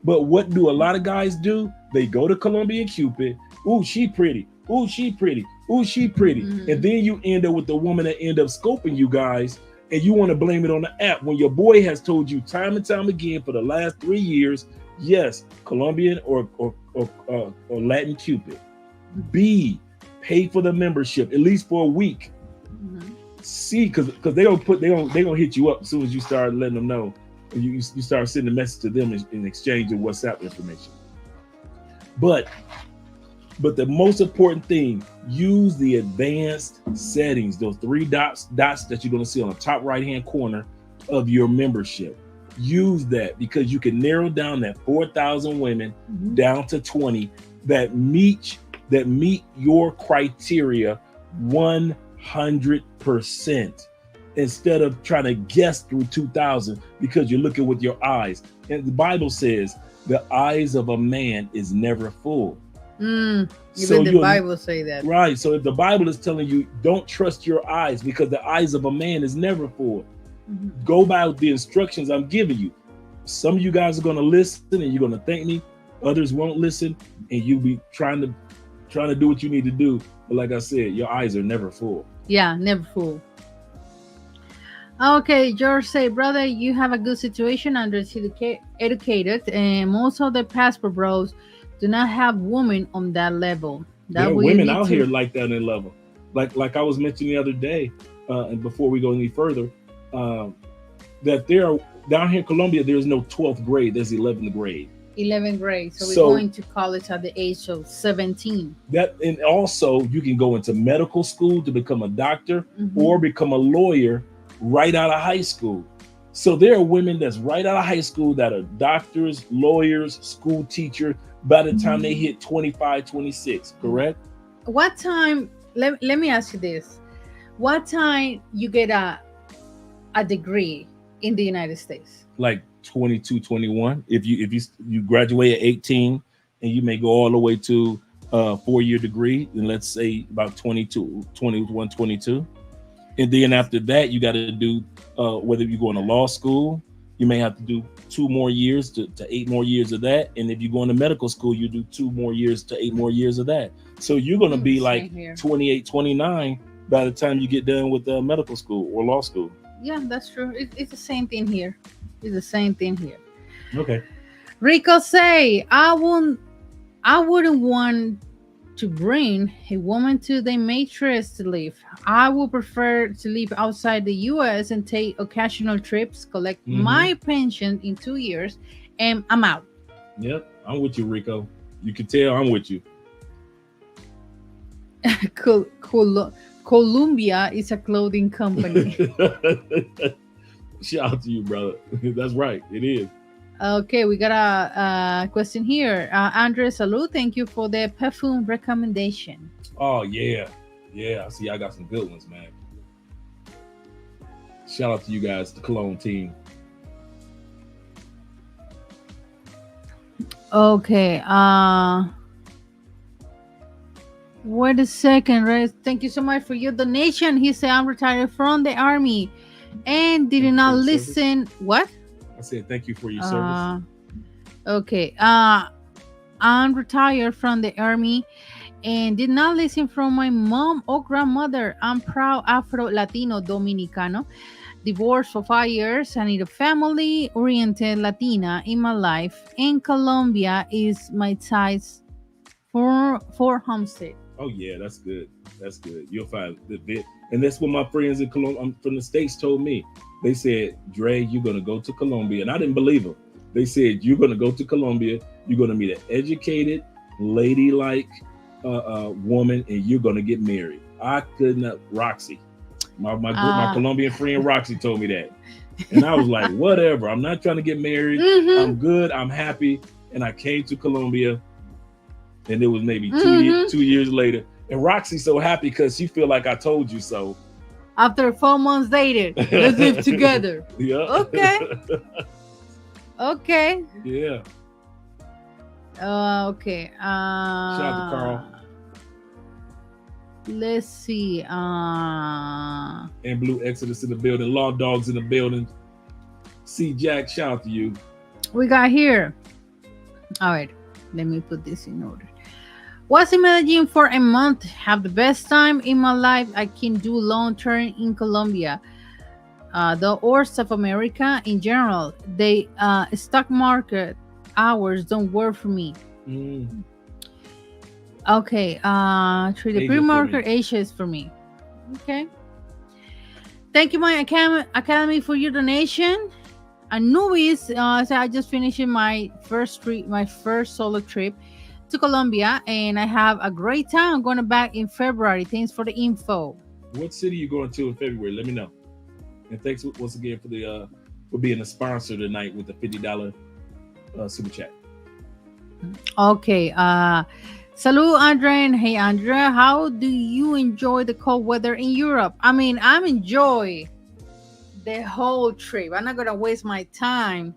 But what do a lot of guys do? They go to Colombian Cupid. Ooh, she pretty. Ooh, she pretty. Ooh, she pretty. Mhm. And then you end up with the woman that end up scoping you guys, and you want to blame it on the app when your boy has told you time and time again for the last 3 years, yes, Colombian or Latin Cupid. B, pay for the membership at least for a week. Mhm. C, because they gonna hit you up as soon as you start letting them know. You start sending a message to them in exchange of WhatsApp information. But the most important thing, use the advanced settings, those 3 dots that you're going to see on the top right hand corner of your membership. Use that because you can narrow down that 4,000 women Mhm. down to 20 that meet your criteria 100%, instead of trying to guess through 2,000 because you're looking with your eyes. And the Bible says the eyes of a man is never full. Even So the Bible say that. Right. So if the Bible is telling you don't trust your eyes because the eyes of a man is never full, Mhm. go by the instructions I'm giving you. Some of you guys are going to listen and you're going to thank me. Others won't listen and you'll be trying to do what you need to do. But like I said, your eyes are never full. Yeah, never full. Okay, George say, brother, you have a good situation under educated, and most of the passport bros do not have women on that level. There That are way you women need out to. here like that in level. Like I was mentioning the other day, and before we go any further, that there are down here in Colombia, there's no 12th grade, there's 11th grade. 11th grade, so we're So- going to college at the age of 17. That, and also you can go into medical school to become a doctor Mhm. or become a lawyer right out of high school. So there are women that's right out of high school that are doctors, lawyers, school teachers by the time they hit 25, 26, correct? What time? Let me ask you this: what time you get a degree in the United States? Like 22, 21. If you graduate at 18 and you may go all the way to a 4-year degree, then let's say about 22, 21, 22. And then after that, you got to do whether you go into law school, you may have to do 2 more years to 8 more years of that. And if you go into medical school, you do 2 more years to 8 more years of that. So you're going to be like 28, 29 by the time you get done with medical school or law school. Yeah, that's true. It's the same thing here. It's the same thing here. Okay. Rico say, I wouldn't want to bring a woman to the matrix to live. I would prefer to live outside the US and take occasional trips, collect my pension in 2 years, and I'm out. Yep, I'm with you, Rico. You can tell I'm with you. Colombia is a clothing company. Shout out to you, brother. That's right. It is. Okay, we got a question here. Andre, salud. Thank you for the perfume recommendation. Oh, yeah. Yeah, I see I got some good ones, man. Shout out to you guys, the Cologne team. Okay. Wait a second, Ray. Thank you so much for your donation. He said, I'm retired from the army and did not listen. What? I said, thank you for your service. Okay. I'm retired from the army and did not listen from my mom or grandmother. I'm proud Afro-Latino Dominicano. Divorced for 5 years. I need a family-oriented Latina in my life. And Colombia is my ties for homestead. Oh, yeah, that's good. That's good. You'll find the bit. And that's what my friends in Colombia from the States told me. They said, Dre, you're going to go to Colombia. And I didn't believe them. They said, you're going to go to Colombia. You're going to meet an educated, ladylike woman, and you're going to get married. I could not. Roxy, my Colombian friend Roxy told me that. And I was like, whatever. I'm not trying to get married. I'm good. I'm happy. And I came to Colombia. And it was maybe 2 years later. And Roxy's so happy because she feel like I told you so. After 4 months dated, let's live together. Yeah. Okay. Okay. Yeah. Okay. Shout out to Carl. Let's see. And Blue Exodus in the building. Law Dogs in the building. C Jack, shout out to you. We got here. All right. Let me put this in order. Was in Medellin for a month. Have the best time in my life. I can do long term in Colombia. The or South America in general. The stock market hours don't work for me. Okay. The pre-market Asia is for me. Okay. Thank you, my academy, for your donation. Anubis, so I just finished my first solo trip to Colombia, and I have a great time. I'm going back in February. Thanks for the info. What city are you going to in February? Let me know. And thanks once again for being a sponsor tonight with the $50 super chat. Okay. Salud, Andre, and hey, Andrea, how do you enjoy the cold weather in Europe? I mean, I'm enjoy the whole trip. I'm not gonna waste my time,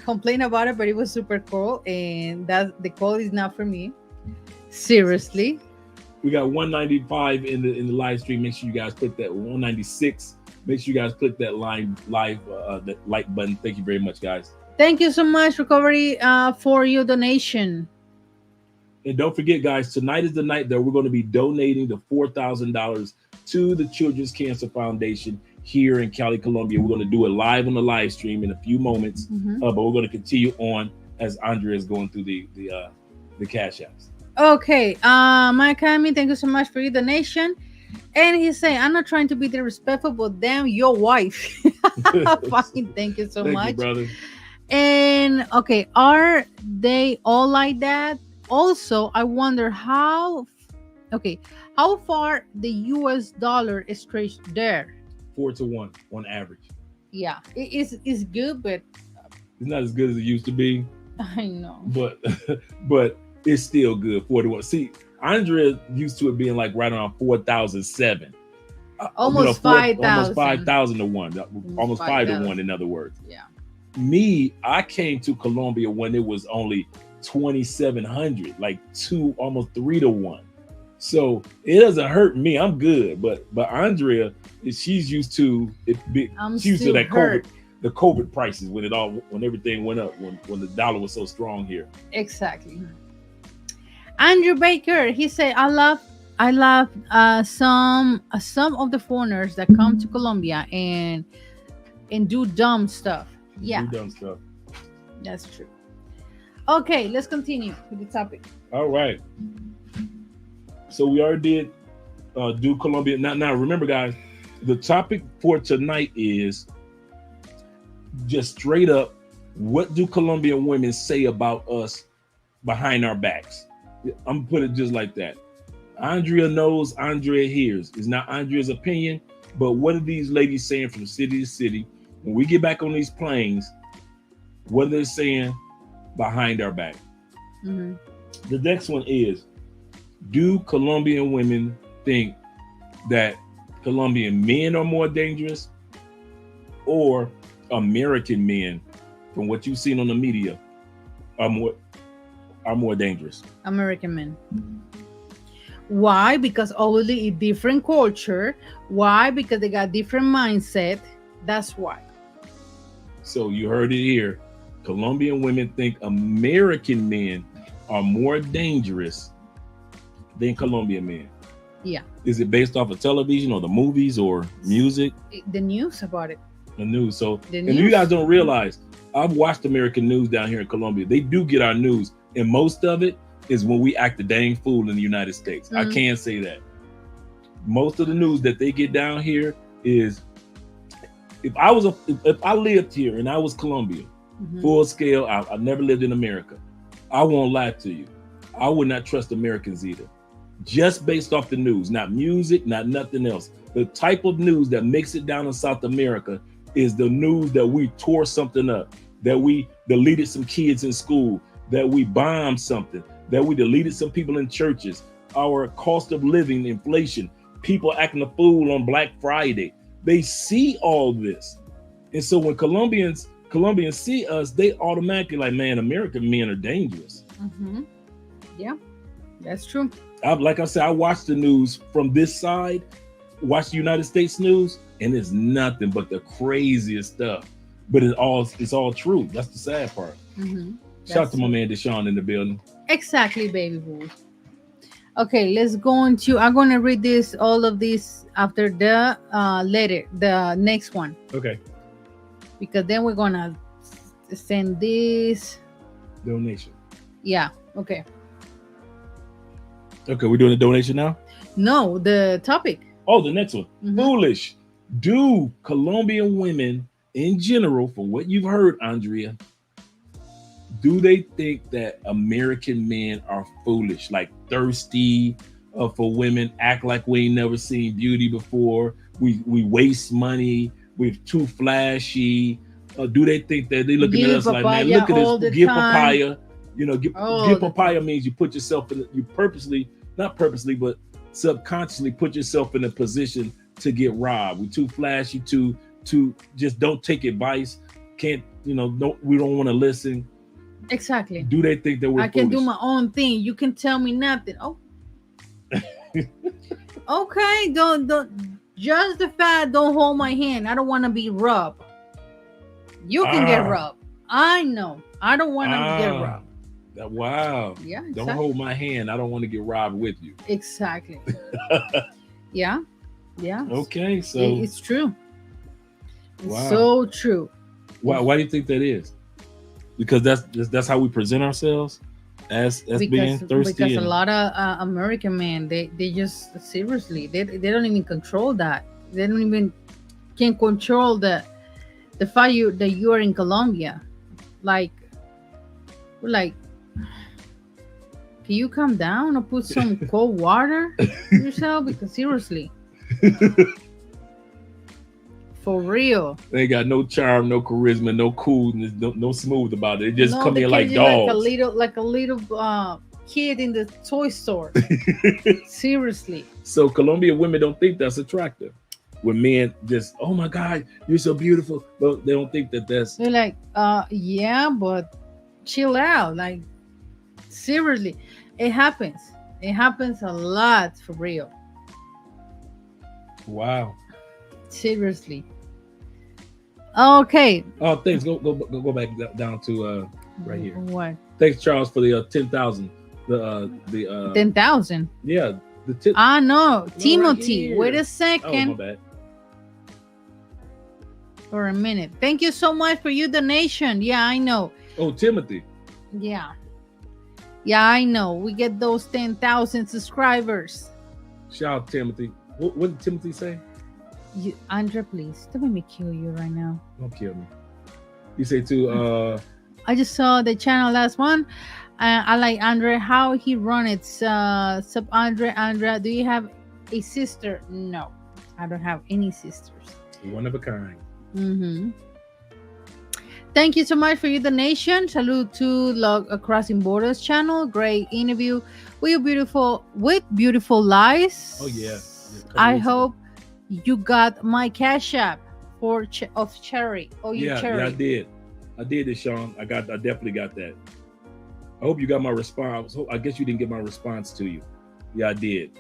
complain about it, but it was super cold, and that the cold is not for me. Seriously. We got 195 in the live stream. Make sure you guys click that 196. Make sure you guys click that that like button. Thank you very much, guys. Thank you so much, Recovery, for your donation. And don't forget, guys, tonight is the night that we're going to be donating the $4,000 to the Children's Cancer Foundation here in Cali, Colombia. We're going to do it live on the live stream in a few moments, but we're going to continue on as Andrea is going through the cash apps. Okay, my academy, thank you so much for your donation. And he's saying, I'm not trying to be disrespectful, but damn your wife. Fucking thank you so much. Thank you, brother. And okay, are they all like that? Also, I wonder how far the US dollar is traded there. 4-1 on average. Yeah, it's good, but it's not as good as it used to be. I know. But it's still good. 4-1. See, Andrea used to it being like right around 4,007. Almost almost 5,000. 5,000 to one, almost 5 to 1. 5,000. In other words, Yeah. me, I came to Colombia when it was only 2,700, like almost 3 to 1. So it doesn't hurt me. I'm good. But Andrea, she's used to it. I'm She's used to still that hurt. the COVID prices when everything went up when the dollar was so strong here. Exactly. Andrew Baker, he said, I love some of the foreigners that come to Colombia and do dumb stuff. Yeah, Do dumb stuff. that's true. Okay, let's continue with the topic. All right. So we already did do Colombia. Now remember, guys, the topic for tonight is just straight up, what do Colombian women say about us behind our backs? I'm gonna put it just like that. Andrea knows, Andrea hears. It's not Andrea's opinion, but what are these ladies saying from city to city? When we get back on these planes, what they're saying behind our back. Mm-hmm. The next one is, do Colombian women think that Colombian men are more dangerous, or American men, from what you've seen on the media, are more dangerous? American men. Why? Because obviously a different culture. Why? Because they got different mindset. That's why. So you heard it here. Colombian women think American men are more dangerous than Colombian men. Yeah. Is it based off of television or the movies or music? The news about it. The news. So, The and news. you guys don't realize, I've watched American news down here in Colombia. They do get our news, and most of it is when we act a dang fool in the United States. I can't say that. Most of the news that they get down here is, if I lived here and I was Colombian, full scale, I never lived in America, I won't lie to you, I would not trust Americans either. Just based off the news, not music, not nothing else. The type of news that makes it down in South America is the news that we tore something up, that we deleted some kids in school, that we bombed something, that we deleted some people in churches, our cost of living, inflation, people acting a fool on Black Friday. They see all this. And so when Colombians see us, they automatically like, man, American men are dangerous. Yeah, that's true. Like I said, I watch the news from this side, watch the United States news, and it's nothing but the craziest stuff. But it's all true. That's the sad part. Shout out to my man Deshaun in the building. Exactly, baby boo. Okay, let's go into. I'm gonna read all of this after the letter, the next one. Okay. Because then we're gonna send this Donation. Yeah. Okay. Okay, we're doing a donation now? No, the topic. Oh, the next one. Foolish. Do Colombian women in general, from what you've heard, Andrea, do they think that American men are foolish, like thirsty for women, act like we ain't never seen beauty before, we waste money, we're too flashy? Do they think that they looking at us like, man, look at this, give papaya? You know, give papaya means you put yourself in, you purposely, not purposely, but subconsciously put yourself in a position to get robbed. We're too flashy, to just don't take advice. Can't, we don't want to listen. Exactly. Do they think that we're I can foolish? do my own thing. You can tell me nothing. Oh. Okay, don't just the fact, don't hold my hand. I don't want to be rubbed. You can get rubbed. I know. I don't want to get robbed. Wow. Yeah. Exactly. Don't hold my hand. I don't want to get robbed with you. Exactly. Yeah. Yeah. Okay. So it's true. It's wow. So true. Why do you think that is? Because that's how we present ourselves as being thirsty. Because a lot of American men, they just seriously, they don't even control that. They don't even can control the fact that you are in Colombia. Like, can you calm down or put some cold water on yourself? Because seriously. For real. They ain't got no charm, no charisma, no coolness, no smooth about it. They just come in like dogs. Like a little kid in the toy store. Seriously. So Colombian women don't think that's attractive. when men just, oh my God, you're so beautiful, but they don't think that that's They're like, yeah, but chill out. Like, seriously, it happens. It happens a lot for real. wow. Seriously. Okay. Oh, thanks. Go back down to right here. What? Thanks, Charles, for the 10,000. The 10,000. yeah, the tip. Ah, no. right Timothy, here. wait a Oh, my second. bad. For a minute. Thank you so much for your donation. Yeah, I know. Oh, Timothy. Yeah. Yeah, I know. We get those 10,000 subscribers. Shout out Timothy. What did Timothy say? Andrea, please don't make me kill you right now. Don't kill me. You say to I just saw the channel last one. I like Andrea how he run it. Sub Andrea, do you have a sister? No, I don't have any sisters. one of a kind. Mm-hmm. Thank you so much for your donation. Salute to Log Crossing Borders channel. Great interview with beautiful lies. Oh yeah. I hope you got my cash app of cherry. Oh, you cherry. Yeah, I did it, Sean. I definitely got that. I hope you got my response. I guess you didn't get my response to you. Yeah, I did.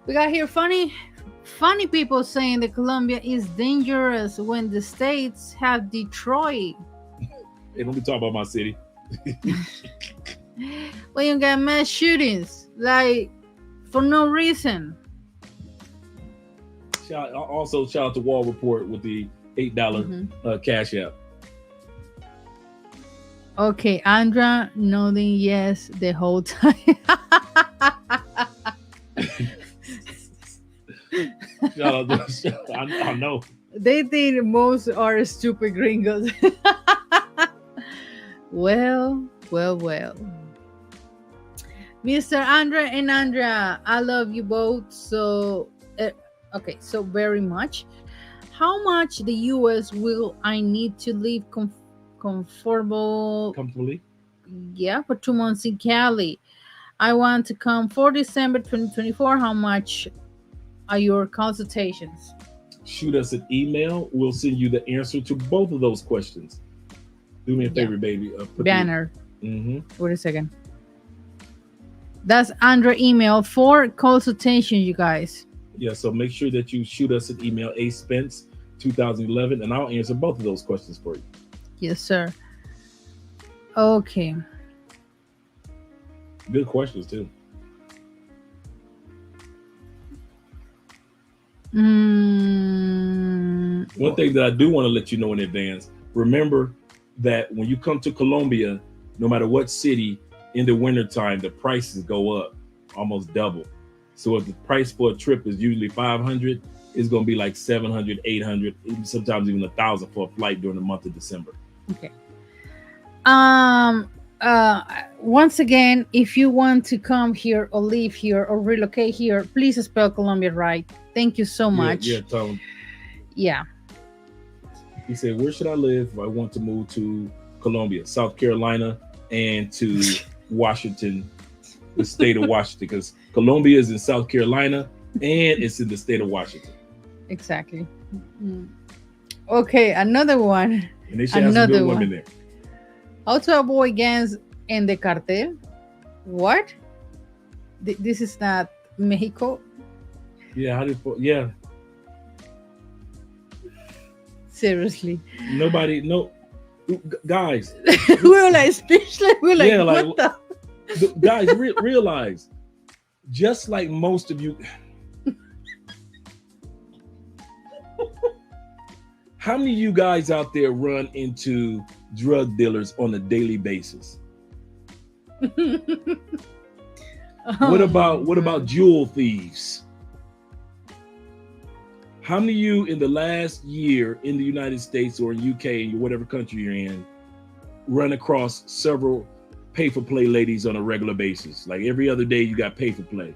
We got here funny people saying that Colombia is dangerous when the states have Detroit. Hey, don't be talking about my city. When you got mass shootings, like for no reason. Also, shout out to Wall Report with the $8 cash app. Okay, Andra nodding yes the whole time. I know. They think most are stupid gringos. Well. Mr. Andra and Andrea, I love you both. So, okay, so very much. How much the US will I need to live comfortably? Yeah, for 2 months in Cali. I want to come for December 2024. How much are your consultations? Shoot us an email. We'll send you the answer to both of those questions. Do me a favor, baby. Banner. Wait a second. That's Andra email for consultation, you guys. Yeah, so make sure that you shoot us an email, aspence2011, and I'll answer both of those questions for you. Yes, sir. Okay. Good questions, too. One thing that I do want to let you know in advance, remember that when you come to Colombia, no matter what city, in the wintertime, the prices go up almost double. So if the price for a trip is usually $500, it's going to be like $700, $800, sometimes even $1,000 for a flight during the month of December. Okay. Once again, if you want to come here or live here or relocate here, please spell Colombia right. Thank you so much. Yeah, Tom. Yeah. He said, where should I live if I want to move to Colombia, South Carolina, and to Washington, the state of Washington? Because Colombia is in South Carolina and it's in the state of Washington. Exactly. Okay, another one. And they should have some good women there. How to avoid gangs in the cartel? What? This is not Mexico? Yeah, yeah. Seriously. Guys. We were like speechless. We were like, yeah, what the? Guys, realize, just like most of you, how many of you guys out there run into drug dealers on a daily basis? What about jewel thieves? How many of you in the last year in the United States or in UK, whatever country you're in, run across several pay for play ladies on a regular basis? Like every other day you got pay for play.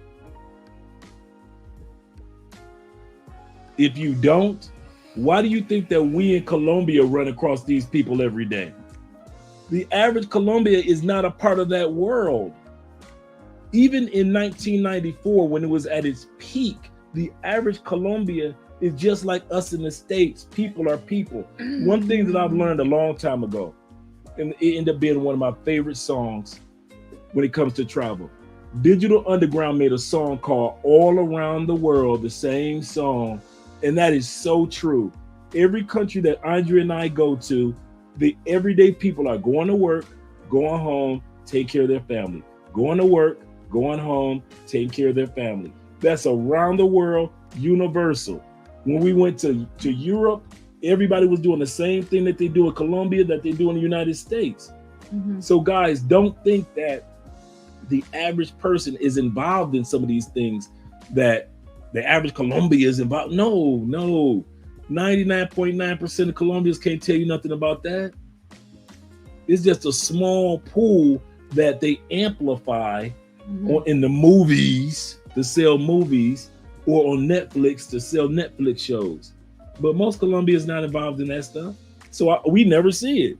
If you don't, why do you think that we in Colombia run across these people every day? The average Colombia is not a part of that world. Even in 1994, when it was at its peak, The average Colombian is just like us in the States. People are people. One thing that I've learned a long time ago, and it ended up being one of my favorite songs when it comes to travel. Digital Underground made a song called All Around the World, the same song, and that is so true. Every country that Andre and I go to, the everyday people are going to work, going home, take care of their family. Going to work, going home, taking care of their family. That's around the world, universal. When we went to Europe, everybody was doing the same thing that they do in Colombia, that they do in the United States. Mm-hmm. So guys, don't think that the average person is involved in some of these things, that the average Colombian is involved. No. 99.9% of Colombians can't tell you nothing about that. It's just a small pool that they amplify in the movies to sell movies, or on Netflix to sell Netflix shows. But most Colombians not involved in that stuff. So we never see it.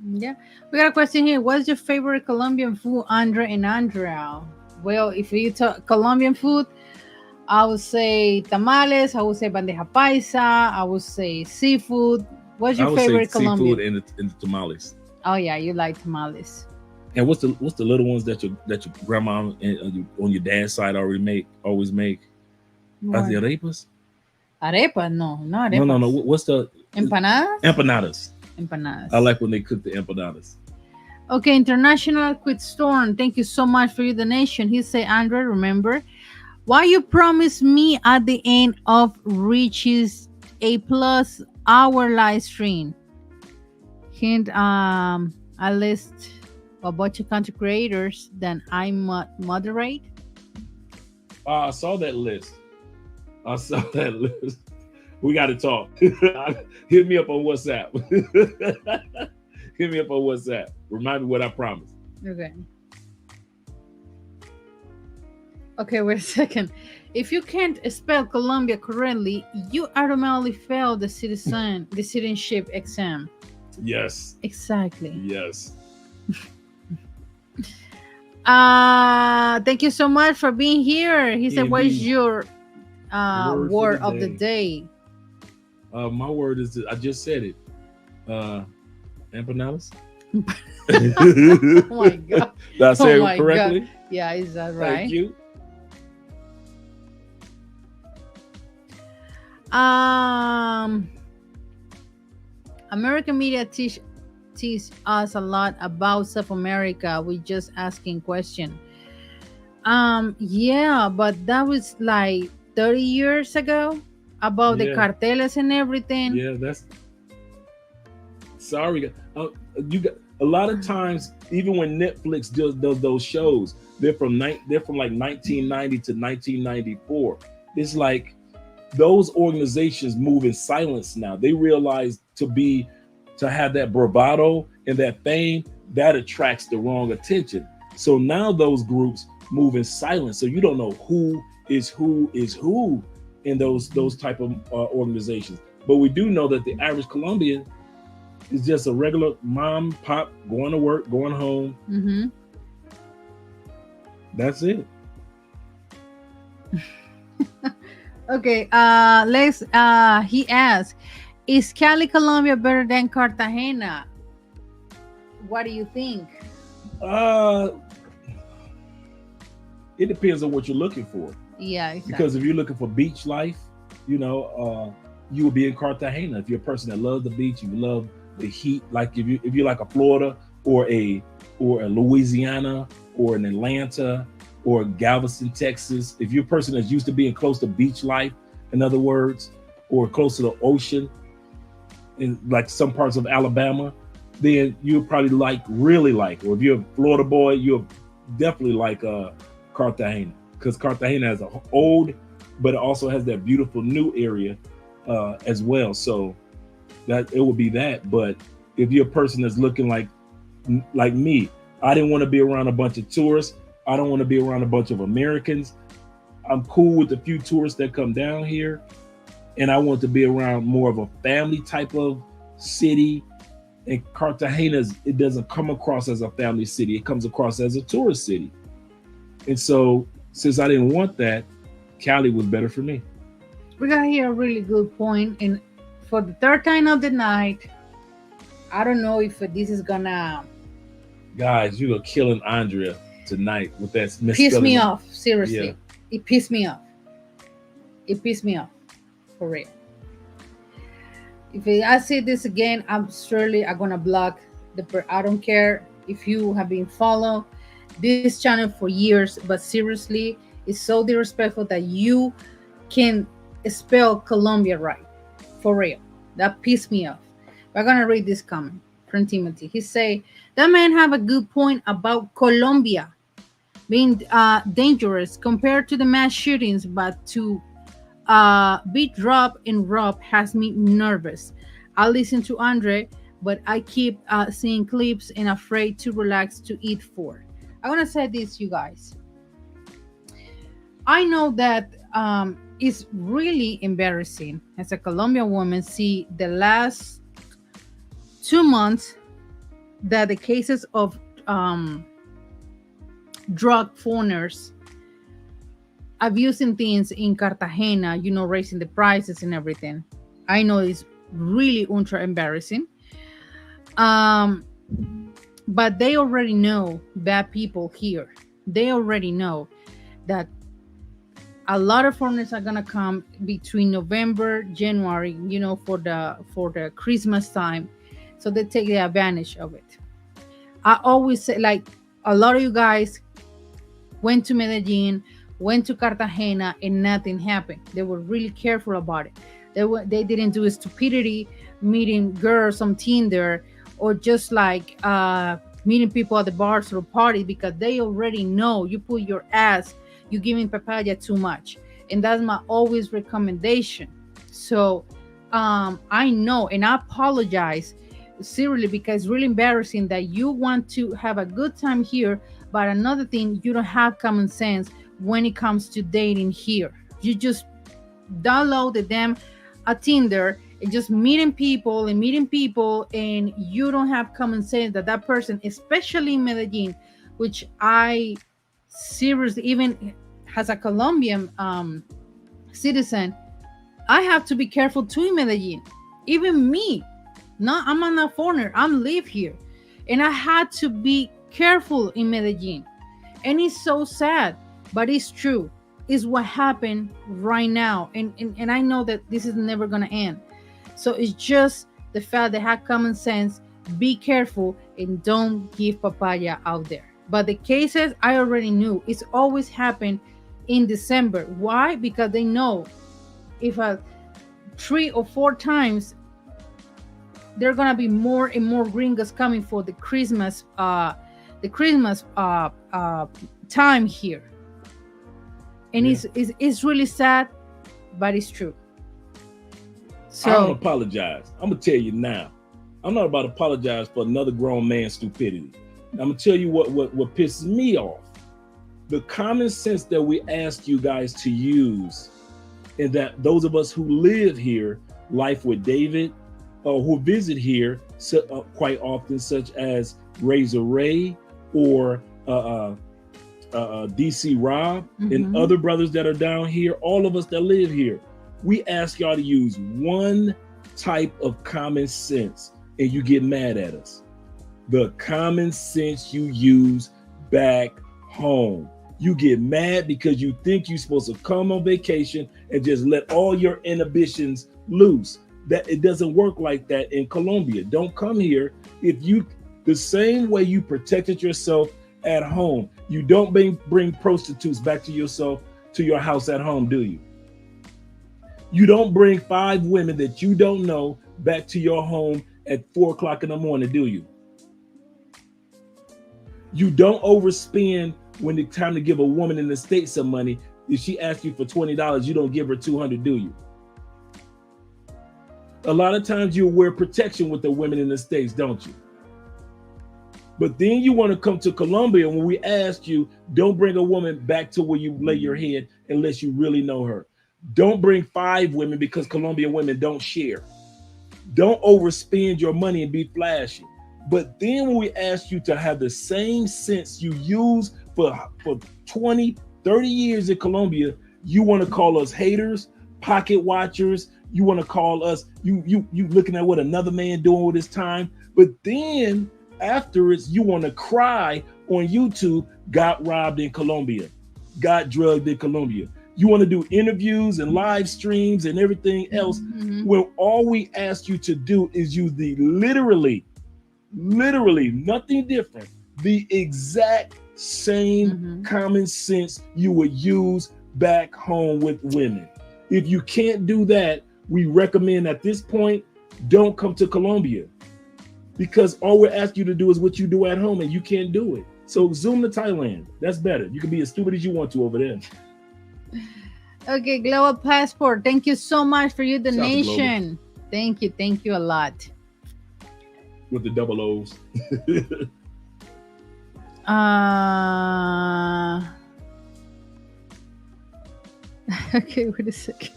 Yeah. We got a question here. What's your favorite Colombian food, Andre and Andrea? Well, if you talk Colombian food, I would say tamales. I would say bandeja paisa. I would say seafood. What's your favorite Colombian? Seafood and the tamales. Oh yeah, you like tamales. And what's the little ones that your grandma and on your dad's side always make? What? The arepas? Arepa? No arepas. No. What's the empanadas? I like when they cook the empanadas. Okay, International Quit Storm. Thank you so much for your donation. He said, Andre, remember why you promised me at the end of Richie's A+ hour live stream. Hint, I list a bunch of content creators that I moderate. I saw that list. We got to talk. Hit me up on WhatsApp. Remind me what I promised. Okay, wait a second. If you can't spell Colombia correctly, you automatically fail the citizenship exam. Yes. Exactly. Yes. Thank you so much for being here. He said, what is your word of the day? My word is, I just said it. Empanadas. Oh my God. Did I say it correctly? God. Yeah, is that right? Thank you. American media teach us a lot about South America. We just asking question. Yeah, but that was like 30 years ago about the carteles and everything. Yeah, that's sorry. You got a lot of times, even when Netflix does those shows, they're from like 1990 to 1994. It's like those organizations move in silence now. They realize to have that bravado and that fame, that attracts the wrong attention. So now those groups move in silence. So you don't know who is who in those type of organizations. But we do know that the average Colombian is just a regular mom, pop, going to work, going home. Mm-hmm. That's it. Okay, let's he asked, is Cali, Colombia better than Cartagena? What do you think? It depends on what you're looking for. Yeah, exactly. Because if you're looking for beach life, you will be in Cartagena. If you're a person that loves the beach, you love the heat, like if you're like a Florida or a Louisiana or an Atlanta or Galveston, Texas, if you're a person that's used to being close to beach life, in other words, or close to the ocean, in like some parts of Alabama, then you'll probably really like, or if you're a Florida boy, you'll definitely like Cartagena, because Cartagena has an old, but it also has that beautiful new area as well. So that it would be that. But if you're a person that's looking like me, I didn't want to be around a bunch of tourists. I don't want to be around a bunch of Americans. I'm cool with the few tourists that come down here, and I want to be around more of a family type of city. And Cartagena, it doesn't come across as a family city. It comes across as a tourist city. And so since I didn't want that, Cali was better for me. We got here a really good point, and for the third time of the night, I don't know if this is gonna Guys, you are killing Andrea tonight with that piss me misspelling. off. Yeah. Seriously, it pissed me off. It pissed me off for real. If I say this again, I'm gonna block I don't care if you have been follow this channel for years, but seriously, it's so disrespectful that you can spell Colombia right. For real, that pissed me off. We're gonna read this comment from Timothy. He say that man have a good point about Colombia being dangerous compared to the mass shootings, but to beat drop and rob has me nervous. I listen to Andre, but I keep seeing clips and afraid to relax to eat for. I want to say this, you guys. I know that it's really embarrassing as a Colombian woman see the last 2 months that the cases of drug foreigners abusing things in Cartagena, raising the prices and everything. I know it's really ultra embarrassing. Um, but they already know bad people here. They already know that a lot of foreigners are gonna come between November, January, for the Christmas time. So they take the advantage of it. I always say, like, a lot of you guys went to Medellin, went to Cartagena, and nothing happened. They were really careful about it. They didn't do a stupidity meeting girls on Tinder, or just like meeting people at the bars or party, because they already know you put your ass, you giving papaya too much, and that's my always recommendation. So I know, and I apologize seriously, because it's really embarrassing that you want to have a good time here, but another thing, you don't have common sense when it comes to dating here. You just downloaded them a Tinder and just meeting people, and you don't have common sense that person, especially in Medellin, which I seriously, even as a Colombian citizen, I have to be careful too in Medellin. Even me, no, I'm not a foreigner. I'm live here, and I had to be careful in Medellin, and it's so sad, but it's true. It's what happened right now, and I know that this is never gonna end. So it's just the fact that have common sense, be careful, and don't give papaya out there. But the cases I already knew, it's always happened in December. Why? Because they know if 3 or 4 times there are gonna be more and more gringos coming for the Christmas time here, and Yeah. it's really sad, but it's true. I don't So apologize. I'm gonna tell you now. I'm not about to apologize for another grown man's stupidity. I'm gonna tell you what pisses me off. The common sense that we ask you guys to use, and that those of us who live here, life with David, who visit here quite often, such as Razor Ray or DC Rob, and other brothers that are down here, all of us that live here, we ask y'all to use one type of common sense, and you get mad at us. The common sense you use back home. You get mad because you think you're supposed to come on vacation and just let all your inhibitions loose. That it doesn't work like that in Colombia. Don't come here the same way you protected yourself at home. You don't bring prostitutes back to your house at home, do you? You don't bring 5 women that you don't know back to your home at 4 o'clock in the morning, do you? You don't overspend when it's time to give a woman in the States some money. If she asks you for $20, you don't give her $200, do you? A lot of times you wear protection with the women in the States, don't you? But then you want to come to Colombia, when we ask you, don't bring a woman back to where you lay your head unless you really know her. Don't bring 5 women, because Colombian women don't share. Don't overspend your money and be flashy. But then when we ask you to have the same sense you use for 20, 30 years in Colombia, You want to call us haters, pocket watchers. You want to call us you looking at what another man doing with his time. But then afterwards, you want to cry on YouTube, got robbed in Colombia, got drugged in Colombia. You want to do interviews and live streams and everything else, when all we ask you to do is use the literally nothing different, the exact same common sense you would use back home with women. If you can't do that, we recommend at this point, don't come to Colombia, because all we're asking you to do is what you do at home, and you can't do it. So zoom to Thailand. That's better. You can be as stupid as you want to over there. Okay, Global Passport. Thank you so much for your donation. Thank you a lot. With the double O's. Okay, wait a second.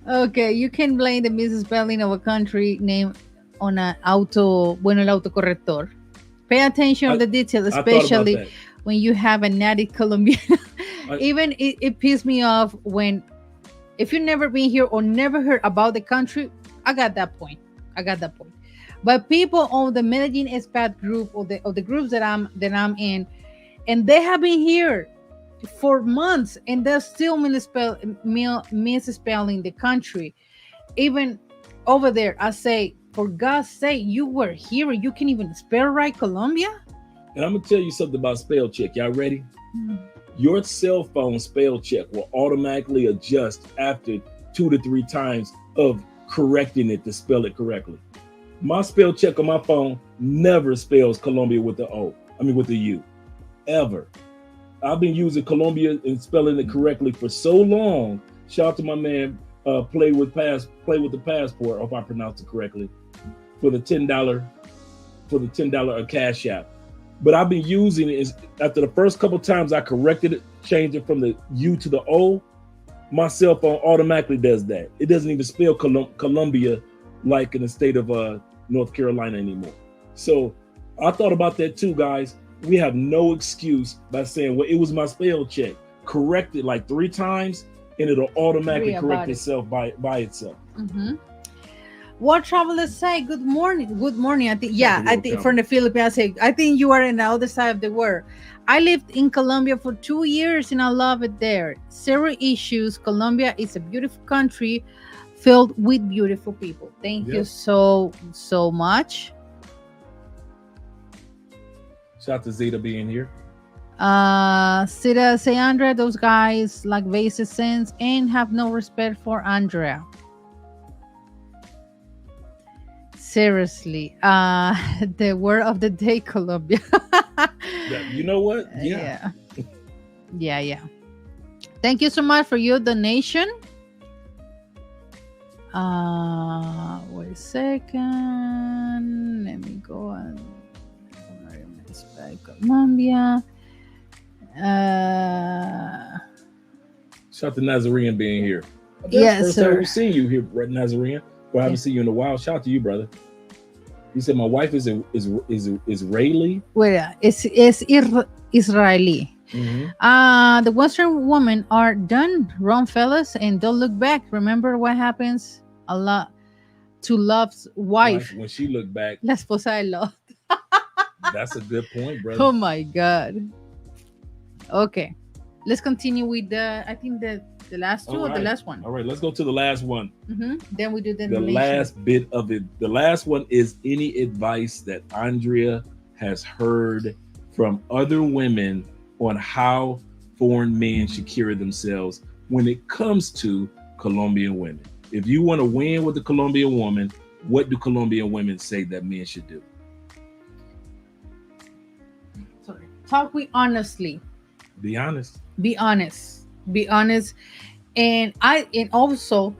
Okay, you can blame the misspelling of a country name on el autocorrector. Pay attention to the details, especially when you have a native Colombian. Even it pissed me off when, if you've never been here or never heard about the country, I got that point. But people on the Medellin expat group or the groups that I'm in, and they have been here for months and they're still misspelling the country. Even over there, I say, for God's sake, you were here, you can even spell right Colombia. And I'm gonna tell you something about spell check. Y'all ready? Your cell phone spell check will automatically adjust after 2 to 3 times of correcting it to spell it correctly. My spell check on my phone never spells Colombia with the O. With the U. Ever. I've been using Colombia and spelling it correctly for so long. Shout out to my man, Play with the Passport, if I pronounced it correctly, for the $10 Cash App. But I've been using it after the first couple times I corrected it, changed it from the U to the O, my cell phone automatically does that. It doesn't even spell Colombia like in the state of North Carolina anymore. So I thought about that too, guys. We have no excuse by saying, well, it was my spell check. Correct it like 3 times and it'll automatically correct itself by itself. What travelers say? Good morning. I think from the Philippines, I think you are in the other side of the world. I lived in Colombia for 2 years and I love it there. 0 issues. Colombia is a beautiful country filled with beautiful people. Thank you so much. Shout out to Zeta being here. Zeta say, Andrea, those guys like basic sense and have no respect for Andrea. Seriously, the word of the day, Colombia. You know what? Yeah. Thank you so much for your donation. Wait a second. Let me go on. Colombia. Shout out to Nazarene being here. Yes, first sir. time we've seen you here, Nazarene. Well, I haven't seen you in a while. Shout out to you, brother. He said my wife is Israeli. Well, it's Israeli. The Western women are done wrong, fellas, and don't look back. Remember what happens a lot to love's wife. When she looked back, la esposa de Lot. That's a good point, brother. Oh my God. Okay, let's continue with I think the last two or the last one. All right, let's go to the last one. Then we do the last bit of it. The last one is any advice that Andrea has heard from other women on how foreign men should carry themselves when it comes to Colombian women. If you want to win with the Colombian woman, what do Colombian women say that men should do? Sorry. Talk with honestly. Be honest. And also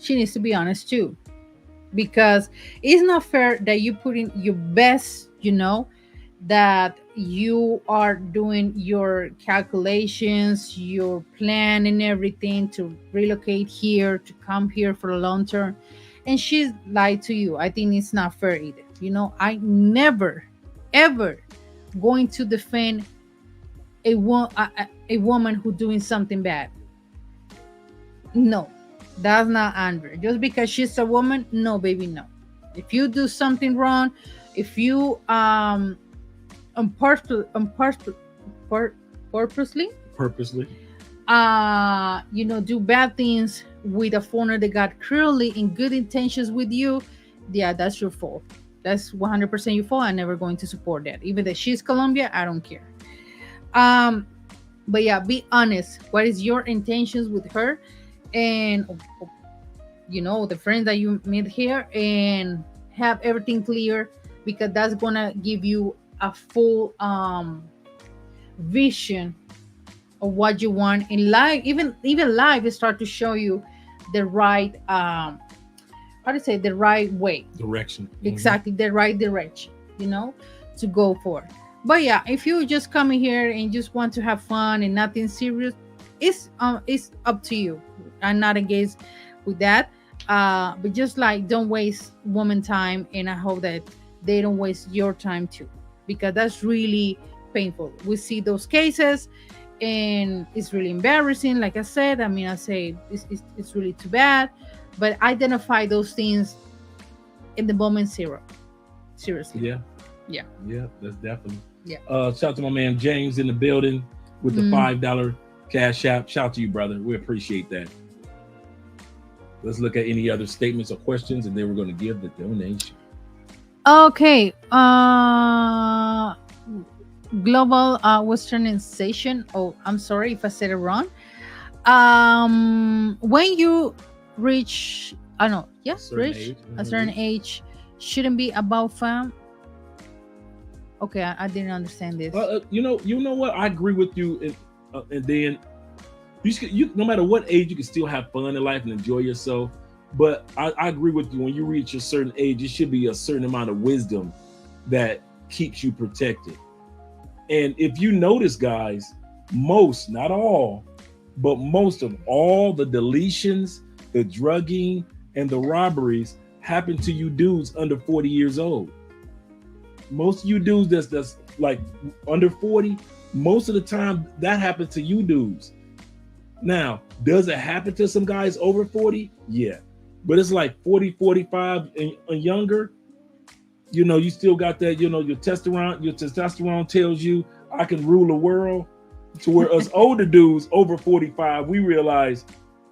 she needs to be honest too, because it's not fair that you put in your best, that you are doing your calculations, your plan and everything to relocate here, to come here for a long term, and she's lied to you. I think it's not fair either. I never ever going to defend a woman who doing something bad. No, that's not Andrea. Just because she's a woman, no, baby, no. If you do something wrong, if you on purposely Purposely. do bad things with a foreigner that got clearly in good intentions with you, yeah, that's your fault. That's 100% your fault. I'm never going to support that. Even that she's Colombia, I don't care. um but yeah, be honest. What is your intentions with her? And the friends that you meet here, and have everything clear, because that's gonna give you a full vision of what you want in life. Even life will start to show you the right how to say, the right way, Direction. exactly, the right direction, to go for. But yeah, if you just come in here and just want to have fun and nothing serious, it's up to you. I'm not against with that. But just like, don't waste woman time, and I hope that they don't waste your time too, because that's really painful. We see those cases, and it's really embarrassing. Like I said, I mean, I say it's really too bad, but identify those things in the moment zero. Seriously. Yeah. Yeah. Yeah, that's definitely. Yeah. Shout out to my man James in the building with the $5 cash app. Shout out to you, brother. We appreciate that. Let's look at any other statements or questions, and then we're going to give the donation. Okay. Global westernization. Oh, I'm sorry if I said it wrong. When you reach, I don't know, yes, reach a certain age, shouldn't be about fam. Okay, I didn't understand this. You know what? I agree with you, and then you no matter what age, you can still have fun in life and enjoy yourself. But I agree with you. When you reach a certain age, it should be a certain amount of wisdom that keeps you protected. And if you notice, guys, most, not all, but most of all the deletions, the drugging, and the robberies happen to you dudes under 40 years old. Most of you dudes that's like under 40, most of the time that happens to you dudes. Now, does it happen to some guys over 40? Yeah. But it's like 40, 45 and younger. You still got that, your testosterone tells you I can rule the world. To where us older dudes over 45, we realize,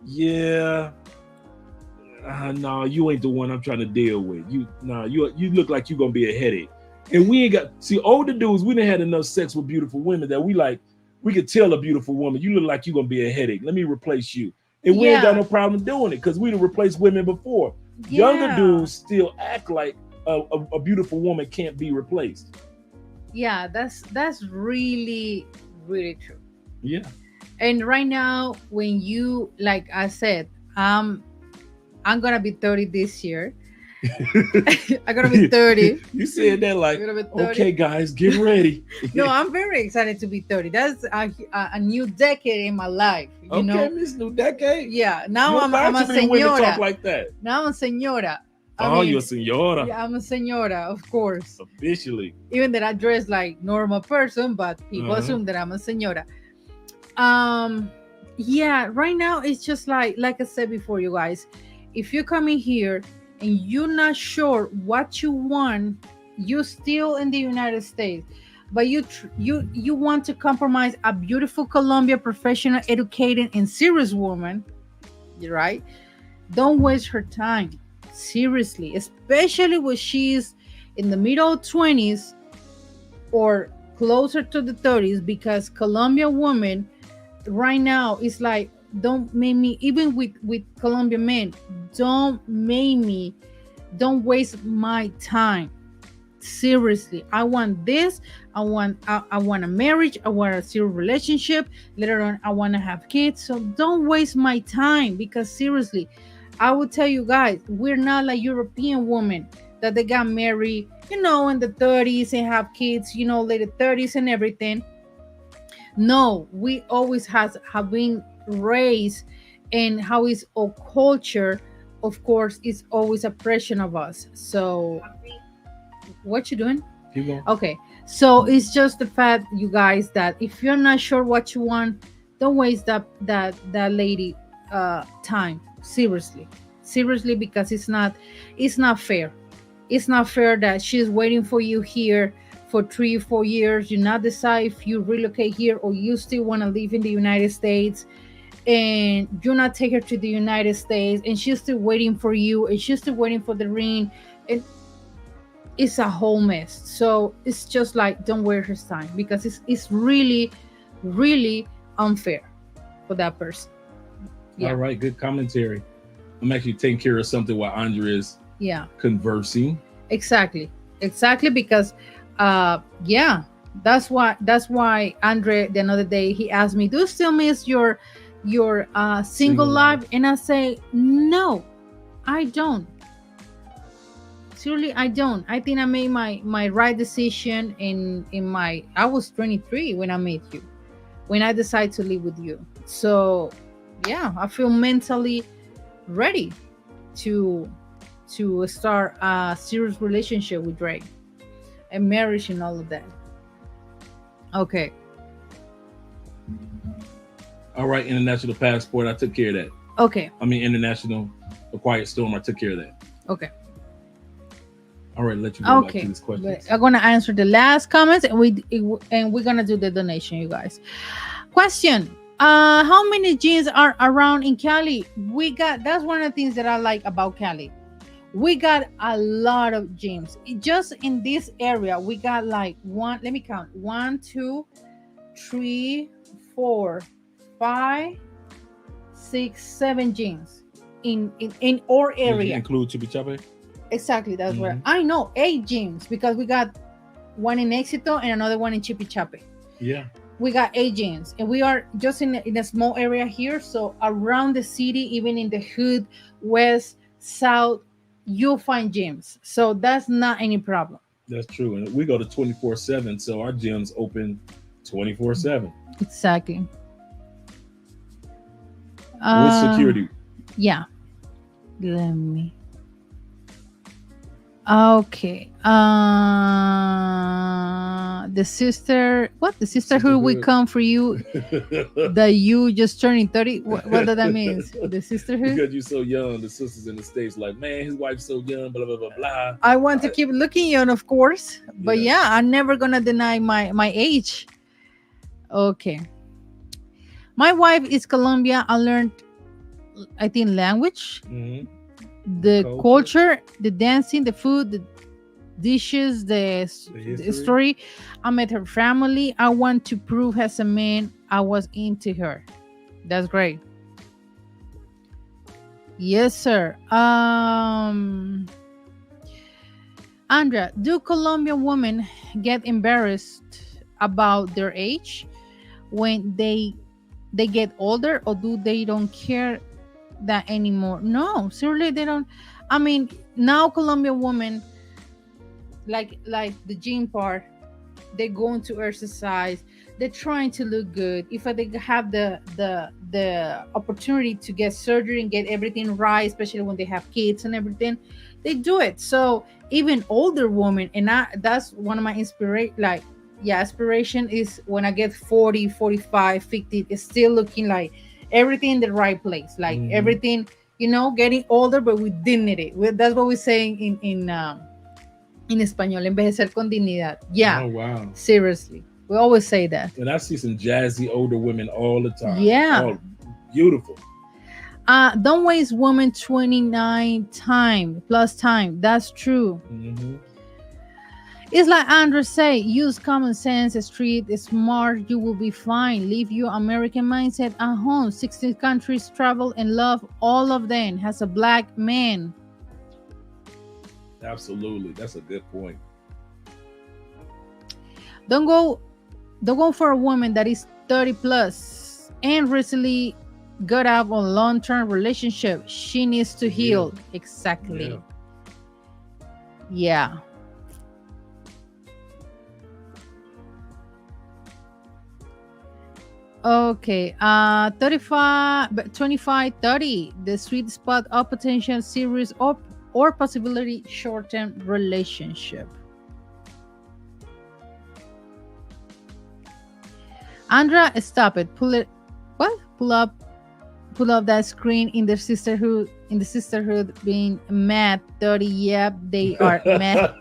yeah, no, you ain't the one I'm trying to deal with. You look like you're gonna be a headache. And we ain't got, see, older dudes, we done had enough sex with beautiful women that we could tell a beautiful woman, you look like you're gonna be a headache. Let me replace you. And we ain't got no problem doing it because we done replaced women before. Yeah. Younger dudes still act like a beautiful woman can't be replaced. Yeah, that's really, really true. Yeah. And right now, when you, like I said, I'm gonna be 30 this year. I'm gonna be 30. You said that like, okay, guys, get ready. No, I'm very excited to be 30. That's a new decade in my life. You know, this new decade. Yeah. Now I'm a senora. Talk like that. Now I'm senora. You're a senora. Yeah, I'm a senora, of course. Officially. Even that I dress like normal person, but people assume that I'm a senora. Yeah. Right now, it's just like I said before, you guys. If you come in here and you're not sure what you want, you're still in the United States, but you want to compromise a beautiful Colombia professional, educated, and serious woman, right? Don't waste her time. Seriously, especially when she's in the middle 20s or closer to the 30s, because Colombian women right now is like, don't make me, even with Colombian men, don't waste my time. Seriously, I want this. I want a marriage. I want a serious relationship. Later on, I want to have kids. So don't waste my time, because seriously, I would tell you guys, we're not like European women that they got married, in the 30s and have kids, later 30s and everything. No, we always have been raised, and how is our culture, of course, is always a pressure of us. So what you doing? Keep going. Okay, so it's just the fact, you guys, that if you're not sure what you want, don't waste that lady time. Seriously, seriously, because it's not fair. It's not fair that she's waiting for you here for 3 or 4 years. You not decide if you relocate here or you still want to live in the United States, and you not take her to the United States, and she's still waiting for you, and she's still waiting for the ring, and it's a whole mess. So it's just like, don't waste her time, because it's really, really unfair for that person. Yeah. All right, good commentary. I'm actually taking care of something while Andrea is Yeah. conversing. Exactly. Exactly, because yeah, that's why Andre the other day he asked me, do you still miss your single life? And I say, no, I don't. Seriously, I don't. I think I made my right decision in my I was 23 when I met you, when I decided to live with you. So yeah, I feel mentally ready to start a serious relationship with Drake and marriage and all of that. Okay. All right, international passport. I took care of that. Okay. I mean, international a quiet storm. I took care of that. Okay. All right, let you go back Okay. to this question. But I'm gonna answer the last comments, and we're gonna do the donation, you guys. Question. How many gyms are around in Cali? That's one of the things that I like about Cali. We got a lot of gyms. Just in this area, we got like one, let me count. 1, 2, 3, 4, 5, 6, 7 gyms in our Did you area. include Chippy Chape? Exactly, that's where I know 8 gyms, because we got one in Éxito and another one in Chipichape. Yeah. We got 8 gyms, and we are just in a small area here. So around the city, even in the hood, west, south, you'll find gyms. So that's not any problem. That's true. And we go to 24/7, so our gym's open 24/7. Exactly. With security. Yeah. Let me. Okay. The sister. What? The sisterhood will come for you. That you just turning 30. What does that mean? The sisterhood. Because you're so young, the sisters in the States like, man, his wife's so young, blah blah blah blah. I want to keep looking young, of course, but yeah, I'm never gonna deny my age. Okay. My wife is Colombian. I learned, I think, language, the culture, the dancing, the food, the dishes, the story. I met her family. I want to prove as a man I was into her. That's great. Yes, sir. Andrea, do Colombian women get embarrassed about their age when they get older, or do they don't care that anymore? No, seriously, they don't. I mean, now Colombian women, like the gym part, they're going to exercise, they're trying to look good. If they have the opportunity to get surgery and get everything right, especially when they have kids and everything, they do it. So even older women, and that's one of my aspiration is when I get 40, 45, 50, it's still looking like everything in the right place, like everything, getting older but with dignity. That's what we're saying in español, envejecer con dignidad. Yeah. Oh wow. Seriously, we always say that. And I see some jazzy older women all the time. Yeah. Oh, beautiful. Don't waste woman 29 plus time. That's true. It's like Andrew say, use common sense, street smart, you will be fine. Leave your American mindset at home. 60 countries travel and love all of them as a black man. Absolutely. That's a good point. Don't go for a woman that is 30 plus and recently got out on a long-term relationship. She needs to heal. Exactly. Yeah. Okay, 35, 25, 30, the sweet spot of potential serious or possibility short-term relationship. Andra, stop it. Pull it. What? Pull up that screen in the sisterhood. In the sisterhood, being mad 30. Yep, they are mad.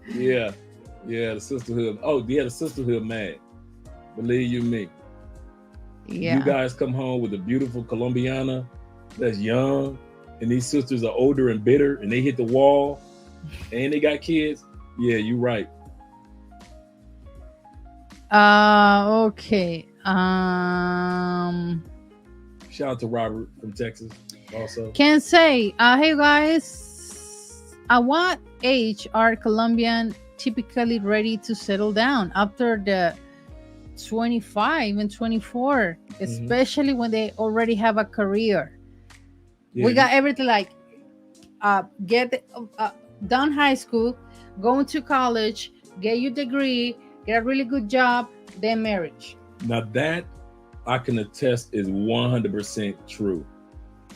Yeah, yeah, the sisterhood. Oh, yeah, the sisterhood mad. Believe you me. You Yeah. guys come home with a beautiful Colombiana that's young, and these sisters are older and bitter, and they hit the wall, and they got kids. Yeah, you're right. Okay. Shout out to Robert from Texas also. Can say, hey guys, at what age are Colombian typically ready to settle down? After the 25 and 24, especially when they already have a career. Yeah, We got everything like get done high school, going to college, get your degree, get a really good job, then marriage. now that I can attest is 100% true.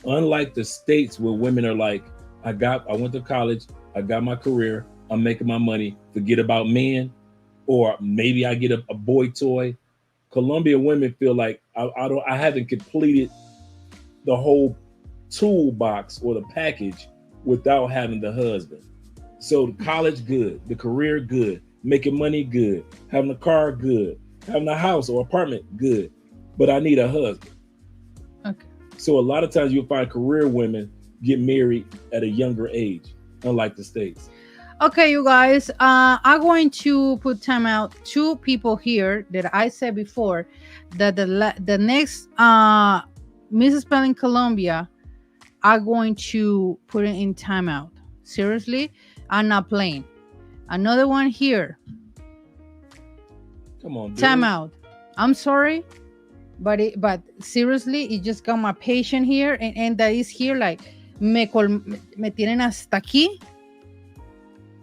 Unlike the states where women are like, I went to college, I got my career, I'm making my money, forget about men, or maybe I get a boy toy. Colombian women feel like I haven't completed the whole toolbox or the package without having the husband. So the college good, the career good, making money good, having a car good, having a house or apartment good, but I need a husband. Okay. So a lot of times you'll find career women get married at a younger age, unlike the States. Okay, you guys, I'm going to put time out two people here that I said before that the next Mrs. Spelling Colombia are going to put it in timeout. Seriously, I'm not playing. Another one here. Come on, Timeout. I'm sorry, but seriously, it just got my patient here, and that is here like me tienen hasta aquí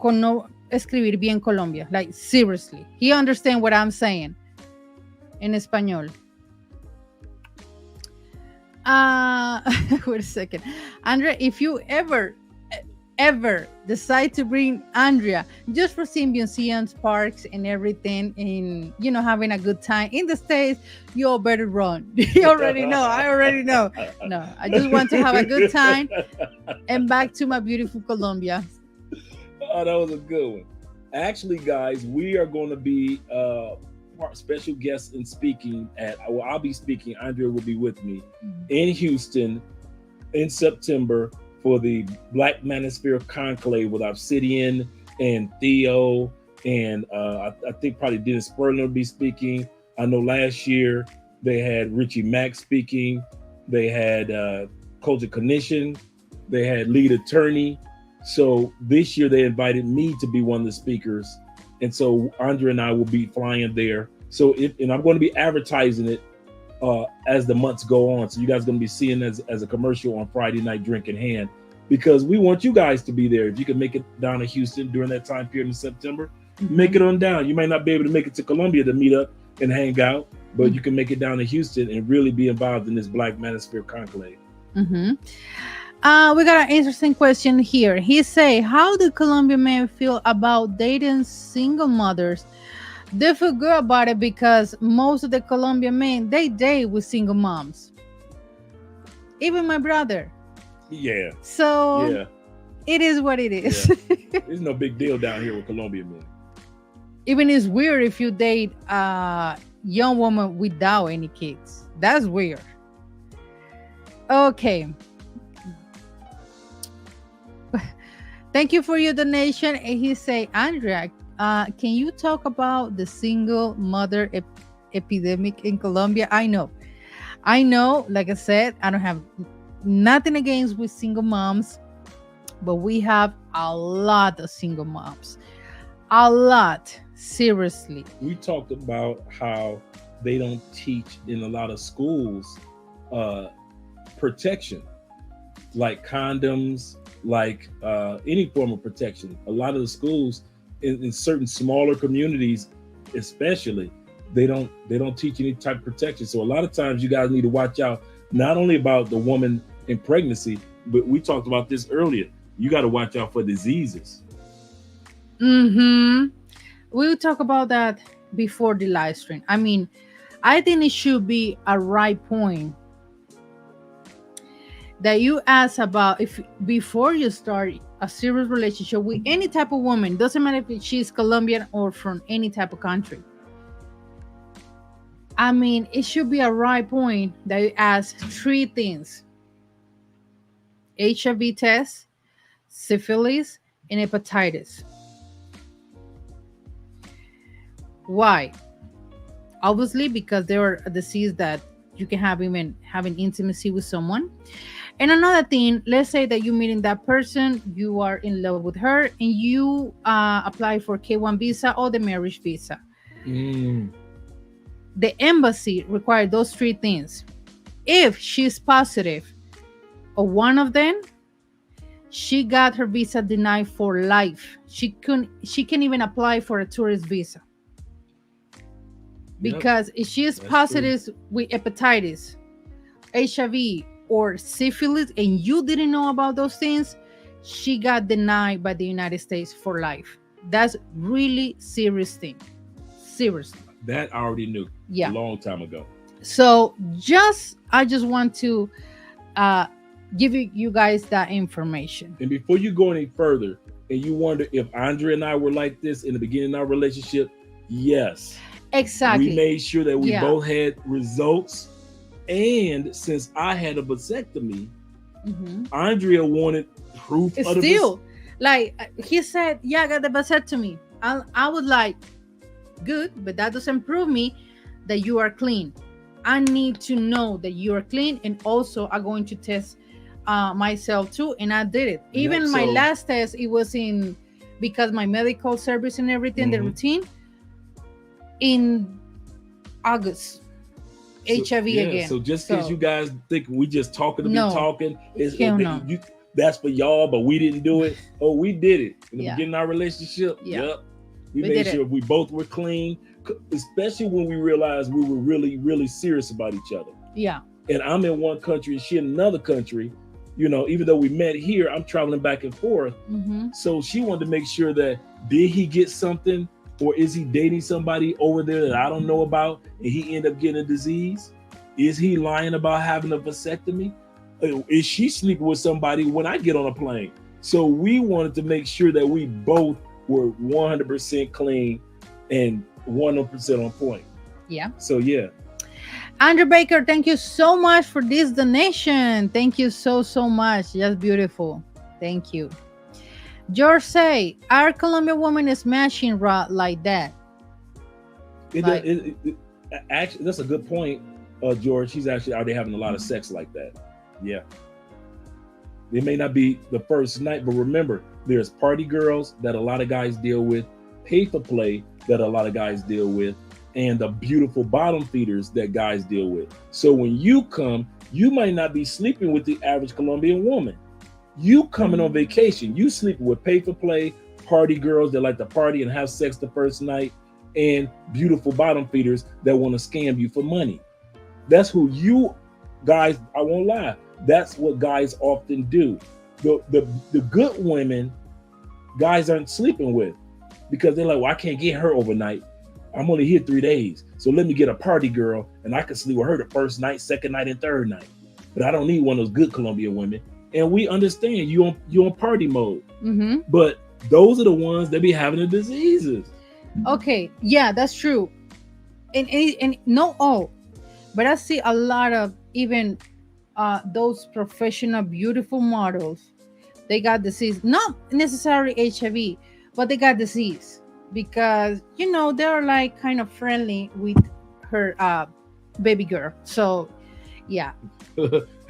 con no escribir bien Colombia. Like seriously, he understand what I'm saying in español. Wait a second, Andrea. If you ever decide to bring Andrea just for seeing museums, parks, and everything, and having a good time in the States, you all better run. You already know. I already know. No, I just want to have a good time and back to my beautiful Colombia. Oh, that was a good one. Actually, guys, we are going to be special guests and speaking I'll be speaking. Andrea will be with me in Houston in September for the Black Manosphere Conclave with Obsidian and Theo, and I think probably Dennis Spurlin will be speaking. I know last year they had Richie Mack speaking. They had Culture Clinician. They had lead attorney. So this year they invited me to be one of the speakers. And so Andrea and I will be flying there. So and I'm going to be advertising it as the months go on. So you guys are going to be seeing as a commercial on Friday night, Drink in Hand, because we want you guys to be there. If you can make it down to Houston during that time period in September, make it on down. You might not be able to make it to Colombia to meet up and hang out, but you can make it down to Houston and really be involved in this Black Manosphere Conclave. We got an interesting question here. He say, how do Colombian men feel about dating single mothers? They feel good about it because most of the Colombian men, they date with single moms. Even my brother. Yeah. So yeah, it is what it is. Yeah. There's no big deal down here with Colombian men. Even it's weird if you date a young woman without any kids. That's weird. Okay. Thank you for your donation. And he say, Andrea, can you talk about the single mother epidemic in Colombia? I know. Like I said, I don't have nothing against with single moms, but we have a lot of single moms. A lot. Seriously. We talked about how they don't teach in a lot of schools protection, like condoms, like any form of protection. A lot of the schools in certain smaller communities, especially, they don't teach any type of protection. So a lot of times you guys need to watch out, not only about the woman in pregnancy, but we talked about this earlier. You got to watch out for diseases. We'll talk about that before the live stream. I mean, I think it should be a right point that you ask about if before you start a serious relationship with any type of woman, doesn't matter if she's Colombian or from any type of country. I mean, it should be a right point that you ask three things: HIV test, syphilis, and hepatitis. Why? Obviously, because there are a disease that you can have even having intimacy with someone. And another thing, let's say that you're meeting that person, you are in love with her, and you apply for K1 visa or the marriage visa. Mm. The embassy requires those three things. If she's positive of one of them, she got her visa denied for life. She can even apply for a tourist visa. Yep, Because if she is that's true. positive with hepatitis, HIV, or syphilis, and you didn't know about those things, she got denied by the United States for life. That's really serious thing. Seriously. That I already knew a Yeah. long time ago. So I just want to uh give you guys that information. And before you go any further, and you wonder if Andre and I were like this in the beginning of our relationship, yes. Exactly. We made sure that we Yeah. both had results. And since I had a vasectomy, Andrea wanted proof of the Still, like he said, yeah, I got the vasectomy. I was like, good, but that doesn't prove me that you are clean. I need to know that you are clean, and also I'm going to test myself too, and I did it. Even my so- last test, it was in because my medical service and everything, the routine in August. HIV again. So just because you guys think we just talking to No. be talking, Hell no. that's for y'all, but we didn't do it. Oh, we did it in the Yeah. beginning of our relationship. Yeah. Yep. We We made did it. sure we both were clean, especially when we realized we were really, really serious about each other. Yeah. And I'm in one country and she in another country. You know, even though we met here, I'm traveling back and forth. So she wanted to make sure that did he get something, or is he dating somebody over there that I don't know about and he end up getting a disease? Is he lying about having a vasectomy? Is she sleeping with somebody when I get on a plane? So we wanted to make sure that we both were 100% clean and 100% on point. Yeah. So yeah. Andrew Baker, thank you so much for this donation. Thank you so much. Just beautiful. Thank you. George say, our Colombian woman is smashing raw like that. Actually, that's a good point, George. She's actually out there having a lot of sex like that. Yeah. It may not be the first night, but remember, there's party girls that a lot of guys deal with, pay for play that a lot of guys deal with, and the beautiful bottom feeders that guys deal with. So when you come, you might not be sleeping with the average Colombian woman. You coming on vacation, you sleeping with pay for play, party girls that like to party and have sex the first night, and beautiful bottom feeders that want to scam you for money. That's who you guys, I won't lie, that's what guys often do. The good women, guys aren't sleeping with because they're like, well, I can't get her overnight. I'm only here 3 days. So let me get a party girl and I can sleep with her the first night, second night, and third night. But I don't need one of those good Colombian women. And we understand you on party mode. But those are the ones that be having the diseases. Okay, yeah, that's true. And not all, but I see a lot of even those professional beautiful models. They got disease, not necessarily HIV, but they got disease because they're like kind of friendly with her baby girl. So yeah.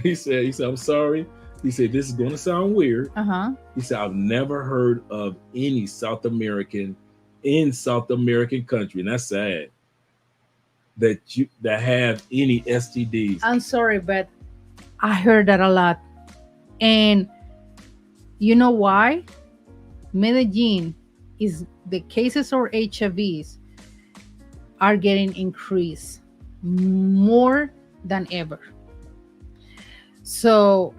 He said, I'm sorry. He said, this is going to sound weird. He said, I've never heard of any South American country, and that's sad, that have any STDs. I'm sorry, but I heard that a lot. And you know why? Medellin is the cases of HIVs are getting increased more than ever. So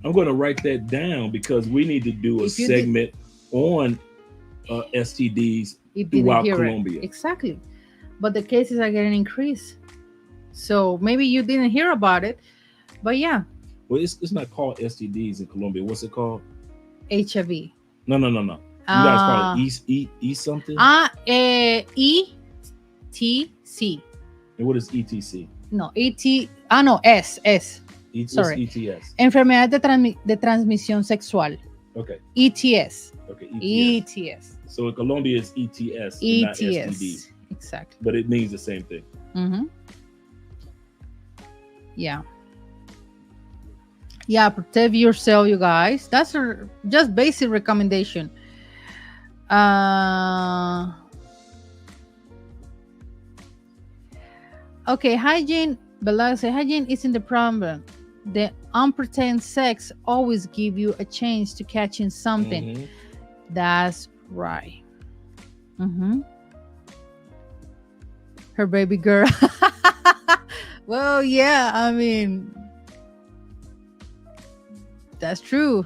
I'm going to write that down because we need to do a segment on STDs throughout Colombia. Exactly. but the cases are getting increased. So maybe you didn't hear about it, but yeah, Well, it's not called STDs in Colombia. What's it called? HIV. No, no, no, no. You guys call it Uh, E something? ETC. And what is ETC? No, ET. No, S. What's Sorry. ETS? Enfermedad de transmisión sexual. Okay. ETS. Okay. ETS. So in Colombia, it's ETS, and not STD. Exactly. But it means the same thing. Mm-hmm. Yeah. Yeah, protect yourself, you guys. That's just basic recommendation. Okay, hygiene. Bella say hygiene isn't the problem. The unprotected sex always give you a chance to catching something. Mm-hmm. That's right. Mm-hmm. Her baby girl. Well, yeah, I mean, that's true.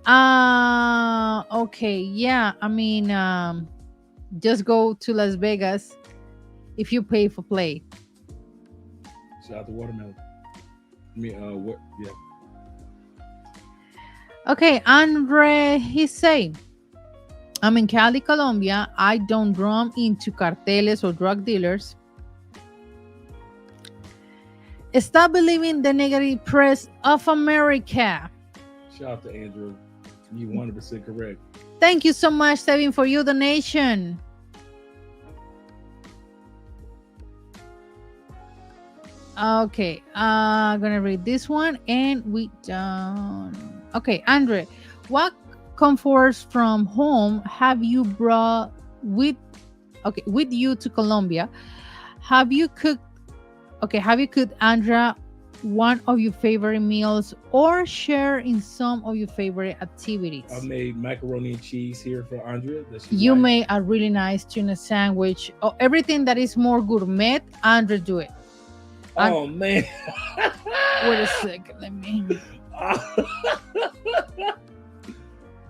Okay, yeah, I mean, just go to Las Vegas if you pay for play. Shout out to Watermelon. I mean, what? Yeah. Okay, Andre, he's saying, I'm in Cali, Colombia. I don't run into carteles or drug dealers. Stop believing the negative press of America. Shout out to Andrew. You 100% correct. Thank you so much, Sevin, for your donation. Okay, I'm gonna read this one and we done. Okay, Andre, what comforts from home have you brought with you to Colombia? Have you cooked Andrea one of your favorite meals or share in some of your favorite activities? I made macaroni and cheese here for Andrea. You made a really nice tuna sandwich. Oh, everything that is more gourmet, Andrea do it. Oh man. Wait a second, let me.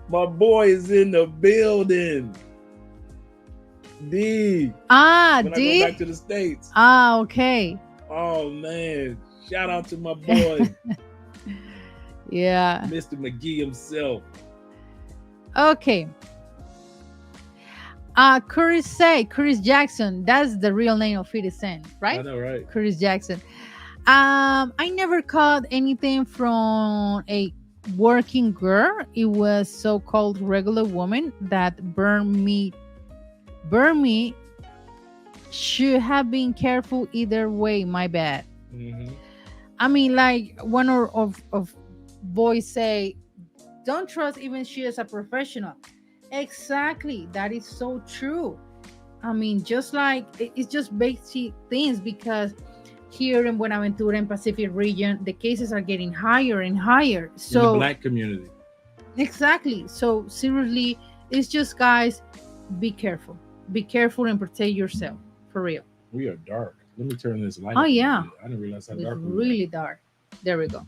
My boy is in the building. D. When D. I go back to the States. Okay. Oh man. Shout out to my boy. Yeah. Mr. McGee himself. Okay. Curtis Jackson. That's the real name of 50 Cent, right? I know, right? Curtis Jackson. I never caught anything from a working girl. It was so-called regular woman that burned me. Should have been careful either way. My bad. Mm-hmm. I mean, like one of boys say, don't trust even she is a professional. Exactly. That is so true. I mean, just like it's just basic things because here in Buenaventura and Pacific region, the cases are getting higher and higher. So in the Black community. Exactly. So seriously, it's just guys, be careful. Be careful and protect yourself. For real. We are dark. Let me turn this light. Oh yeah. I didn't realize how it's dark we really dark. There we go.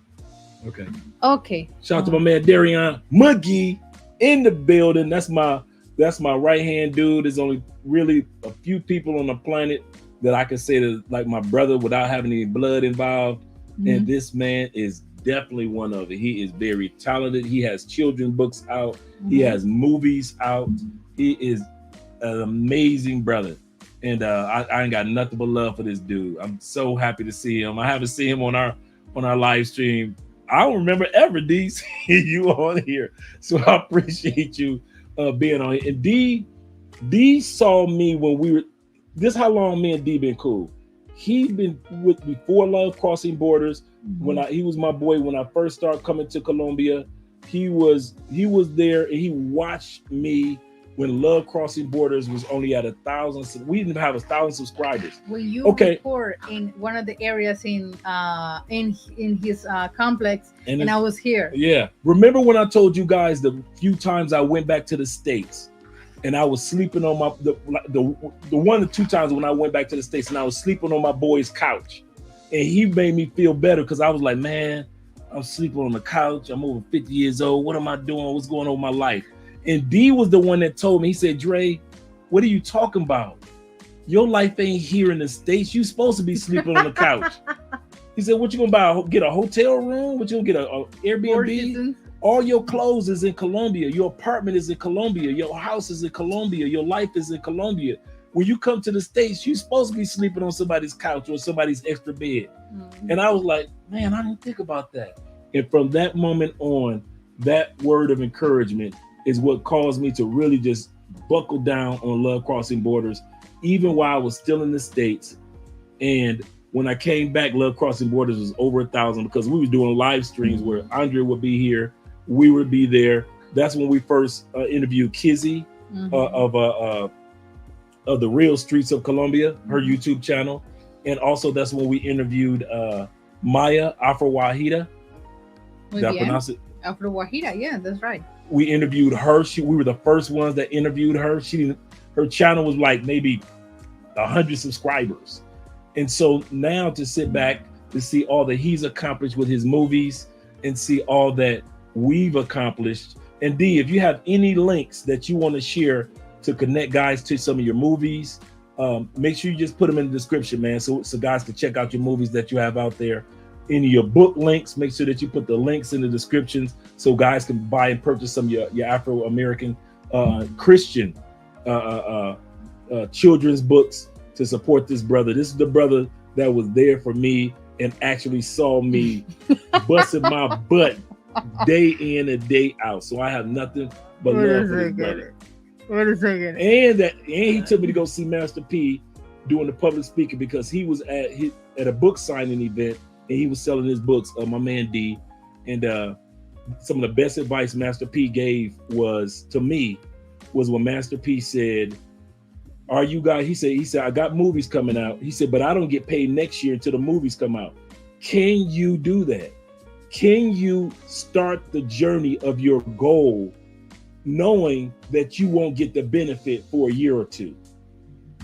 Okay. Shout out to my Um, man Darion McGee in the building. That's my right hand dude. There's only really a few people on the planet that I can say that like my brother without having any blood involved. mhm. And this man is definitely one of it. He is very talented. He has children's books out. He Mhm. has movies out. He is an amazing brother. And I ain't got nothing but love for this dude. I'm so happy to see him. I haven't seen him on our live stream. I don't remember ever D seeing you on here. So I appreciate you being on here. And D saw me when we were, this how long me and D been cool. He been with before Love Crossing Borders. When he was my boy when I first started coming to Colombia. He was there and he watched me when Love Crossing Borders was only at 1,000. We didn't have 1,000 subscribers. When you record in one of the areas in his complex, and I was here. Yeah. Remember when I told you guys the few times I went back to the States and I was sleeping on the 1 or 2 times when I went back to the States and I was sleeping on my boy's couch. And he made me feel better because I was like, man, I'm sleeping on the couch. I'm over 50 years old. What am I doing? What's going on with my life? And D was the one that told me, he said, Dre, What are you talking about? Your life ain't here in the States. You supposed to be sleeping on the couch. He said, what you gonna buy? Get a hotel room? What you gonna get a Airbnb? All your clothes is in Colombia. Your apartment is in Colombia. Your house is in Colombia. Your life is in Colombia. When you come to the States, you're supposed to be sleeping on somebody's couch or somebody's extra bed. And I was like, man, I didn't think about that. And from that moment on, that word of encouragement is what caused me to really just buckle down on Love Crossing Borders, even while I was still in the States. And when I came back, Love Crossing Borders was over 1,000 because we was doing live streams where Andrea would be here, we would be there. That's when we first interviewed Kizzy of the Real Streets of Colombia, her YouTube channel. And also that's when we interviewed Maya Afro Wahida. Did I pronounce it? Afro Wahida, yeah, that's right. We interviewed her. We were the first ones that interviewed her. Her channel was like maybe 100 subscribers. And so now to sit back to see all that he's accomplished with his movies and see all that we've accomplished. And D, if you have any links that you want to share to connect guys to some of your movies, make sure you just put them in the description, man, so guys can check out your movies that you have out there. Any of your book links, make sure that you put the links in the descriptions so guys can buy and purchase some of your Afro-American Christian children's books to support this brother. This is the brother that was there for me and actually saw me busting my butt day in and day out. So I have nothing but love for this brother. Wait a second. And he took me to go see Master P doing the public speaking because he was at a book signing event and he was selling his books. My man D, and some of the best advice Master P gave was when Master P said, "Are you guys?" He said, "I got movies coming out." He said, "But I don't get paid next year until the movies come out. Can you do that? Can you start the journey of your goal knowing that you won't get the benefit for a year or two?"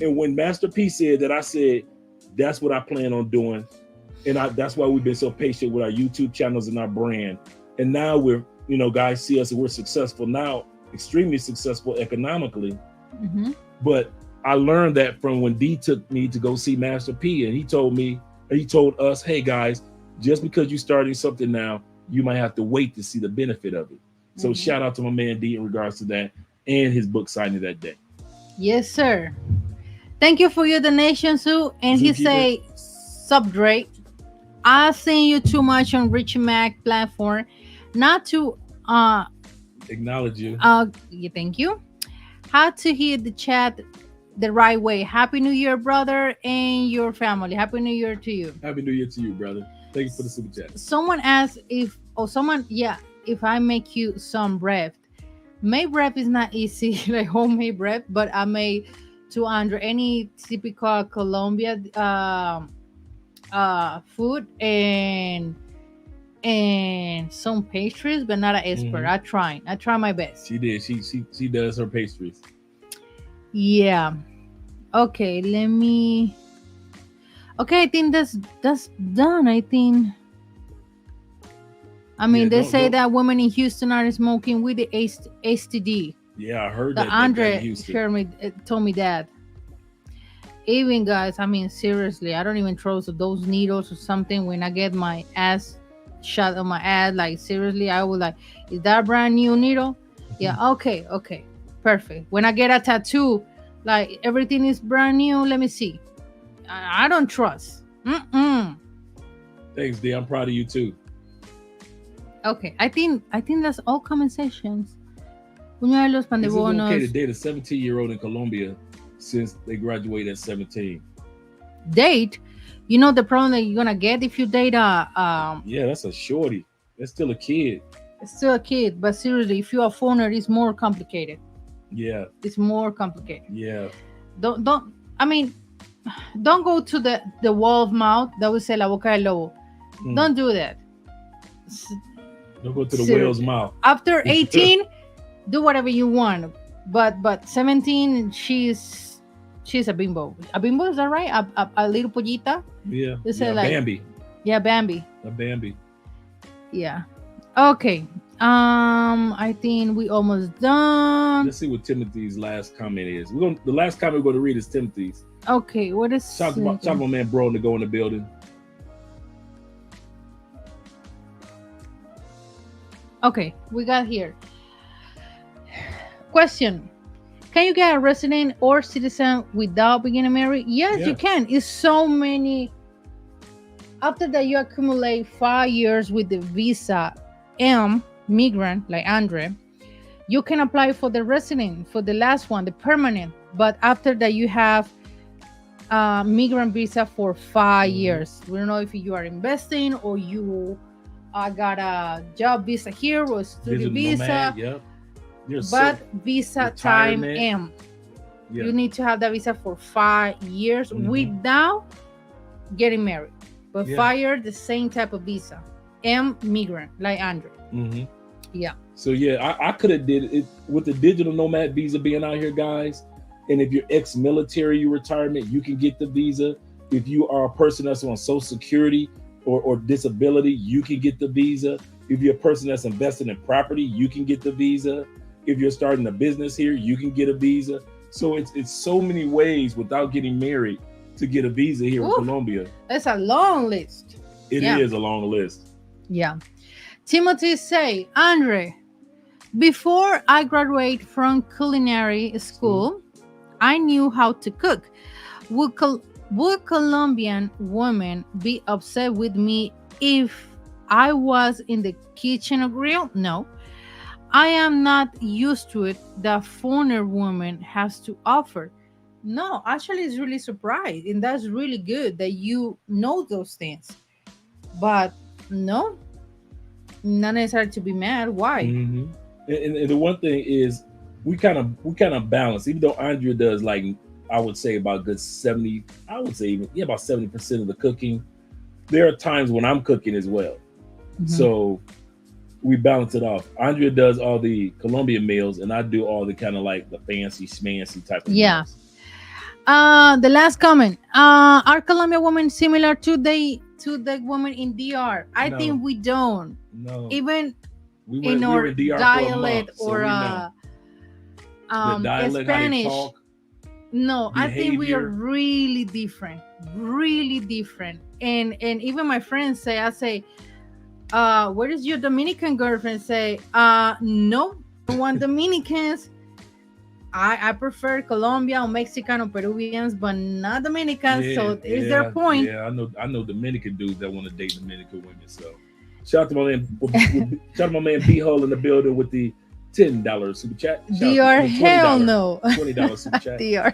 And when Master P said that, I said, that's what I plan on doing. And that's why we've been so patient with our YouTube channels and our brand. And now we're, guys see us and we're successful now, extremely successful economically. But I learned that from when D took me to go see Master P, and he told us, hey guys, just because you're starting something now, you might have to wait to see the benefit of it. So shout out to my man D in regards to that and his book signing that day. Yes, sir. Thank you for your donation, Sue. And he say, Subdrake, I seen you too much on Richie Mac platform, not to acknowledge you. Yeah, thank you. How to hear the chat the right way. Happy New Year, brother, and your family. Happy New Year to you. Happy New Year to you, brother. Thank you for the super chat. Someone asked if I make you some bread. Made bread is not easy, like homemade bread, but I made 200 any typical Colombia food and some pastries, but not an expert. I try my best. She did. She does her pastries. Yeah. Okay, I think that's done. They say that women in Houston are smoking with the STD. Yeah, I heard that. Andre told me that. Even guys, seriously, I don't even trust those needles or something. When I get my ass shot on my ass, like seriously, I would like, is that a brand new needle? Yeah, okay, perfect. When I get a tattoo, like everything is brand new. Let me see. I don't trust. Thanks, D. I'm proud of you too. Okay, I think that's all conversations. Uno de los pandebonos. It's okay to date a 17-year-old in Colombia since they graduate at 17. Date? You know the problem that you're gonna get if you date a yeah, that's a shorty. That's still a kid. It's still a kid, but seriously, if you're a foreigner, it's more complicated. Yeah. It's more complicated. Yeah. Don't go to the wall of mouth that we say la boca del lobo. Don't do that. Don't go to the whale's mouth. After 18, do whatever you want. But 17, she's a bimbo. A bimbo, is that right? A little pollita? Yeah. Like, Bambi. Yeah, Bambi. A Bambi. Yeah. Okay. I think we almost done. Let's see what Timothy's last comment is. The last comment we're going to read is Timothy's. Okay, what is Shout out to my man Bro to go in the building. Okay, we got here. Question. Can you get a resident or citizen without being married? Yes, you can. It's so many. After that, you accumulate 5 years with the visa M, migrant, like Andre. You can apply for the resident, for the last one, the permanent. But after that, you have migrant visa for 5 years. We don't know if you are investing or you got a job visa here or student visa. Yep. But visa time M. Yep. You need to have that visa for 5 years without getting married. But 5 years, the same type of visa. M, migrant, like Andre. Yeah. So I could have did it with the digital nomad visa being out here, guys. And if you're ex-military, you retirement, you can get the visa. If you are a person that's on Social Security or disability, you can get the visa. If you're a person that's invested in property, you can get the visa. If you're starting a business here, you can get a visa. So it's so many ways without getting married to get a visa here in Colombia. That's a long list. It is a long list. Yeah. Timothy say, Andre, before I graduate from culinary school, I knew how to cook. Would Colombian women be upset with me if I was in the kitchen or grill? No. I am not used to it that foreigner woman has to offer. No, actually, it's really surprised, and that's really good that you know those things. But no, not necessary to be mad. Why? And the one thing is, we kind of balance. Even though Andrea does, like, I would say about good 70, I would say even about 70% of the cooking. There are times when I'm cooking as well, so we balance it off. Andrea does all the Colombian meals, and I do all the kind of like the fancy schmancy type of meals. The last comment. Are Colombian women similar to the women in DR? I think we don't. No. Even in our dialect or Spanish. No, I think we are really different. Really different. And even my friends say, I say, where is your Dominican girlfriend? Say, no, I don't want Dominicans. I prefer Colombia or Mexican or Peruvians, but not Dominicans. So is their point? Yeah, I know Dominican dudes that want to date Dominican women. So shout out to my man B Hole in the building with the $10 super chat. DR, hell no. $20 super chat. DR.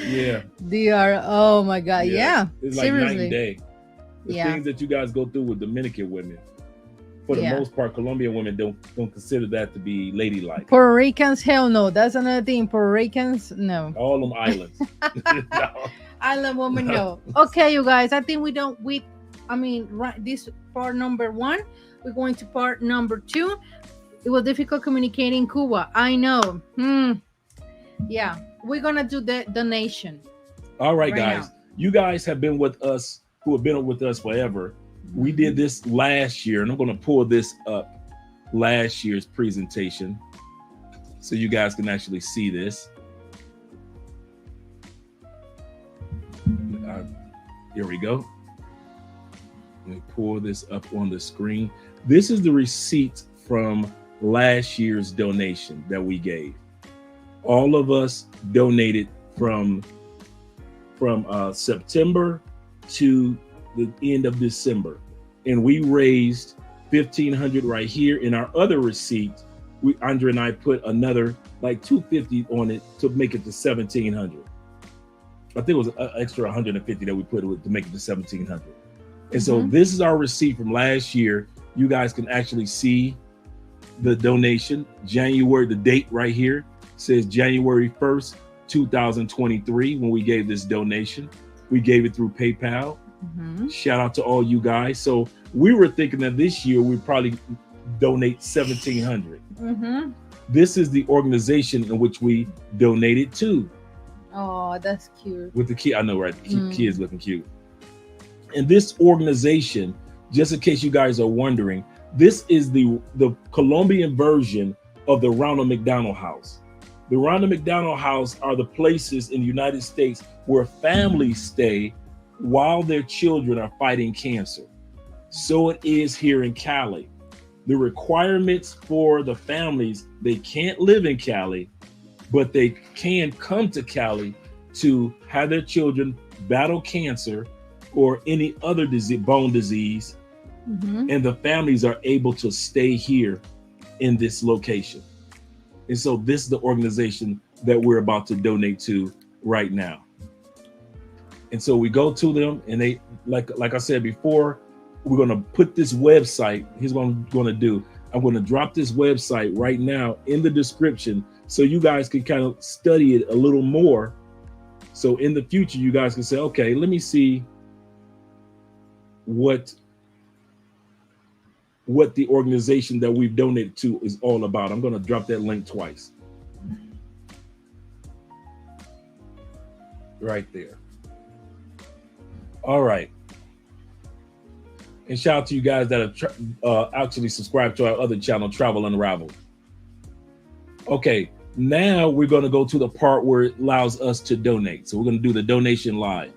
Yeah. DR. Oh my God. Yeah. It's like seriously. Night and day. The things that you guys go through with Dominican women, for the most part, Colombian women don't consider that to be ladylike. Puerto Ricans, hell no. That's another thing. Puerto Ricans, no. All them islands. No. Island women, no. Okay, you guys. I think this part number 1. We're going to part number 2. It was difficult communicating in Cuba. I know. Yeah. We're gonna do the donation. All right, guys. Now. You guys have been with us, who have been with us forever. We did this last year, and I'm going to pull this up, last year's presentation, so you guys can actually see this. Here we go. Let me pull this up on the screen. This is the receipt from last year's donation that we gave. All of us donated from September to the end of December, and we raised $1,500 right here. In our other receipt, Andre and I put another like $250 on it to make it to $1,700. I think it was an extra $150 that we put to make it to $1,700. And so this is our receipt from last year. You guys can actually see the donation. January, the date right here says January 1st, 2023, when we gave this donation. We gave it through PayPal. Shout out to all you guys. So we were thinking that this year we'd probably donate $1,700. This is the organization in which we donated to. Oh, that's cute. With the kid, I know, right? The kids looking cute. And this organization, just in case you guys are wondering, This is the Colombian version of the Ronald McDonald House. The Ronald McDonald House are the places in the United States where families stay while their children are fighting cancer. So it is here in Cali. The requirements for the families, they can't live in Cali, but they can come to Cali to have their children battle cancer or any other disease, bone disease, and the families are able to stay here in this location. And so this is the organization that we're about to donate to right now. And so we go to them, and they, like I said before, we're going to put this website. Here's what I'm going to do. I'm going to drop this website right now in the description so you guys can kind of study it a little more. So in the future, you guys can say, okay, let me see what the organization that we've donated to is all about. I'm going to drop that link twice. Right there. All right. And shout out to you guys that have actually subscribed to our other channel, Travel Unraveled. Okay, now we're going to go to the part where it allows us to donate. So we're going to do the donation live.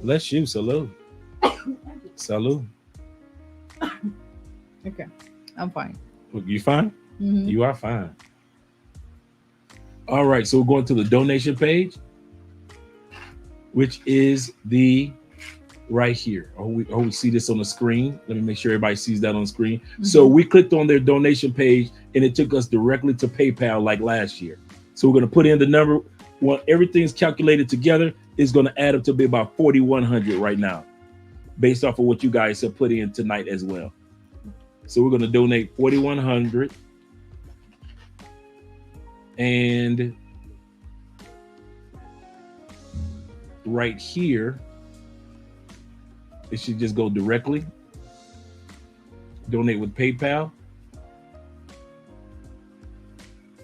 Bless you. Salud. Salud. Okay, I'm fine. You fine? Mm-hmm. You are fine. All right, so we're going to the donation page, which is the right here. We see this on the screen. Let me make sure everybody sees that on the screen. So we clicked on their donation page, and it took us directly to PayPal like last year. So we're going to put in the number. When everything's calculated together, it's going to add up to be about 4,100 right now, based off of what you guys have put in tonight as well. So we're going to donate 4,100, and right here, it should just go directly. Donate with PayPal.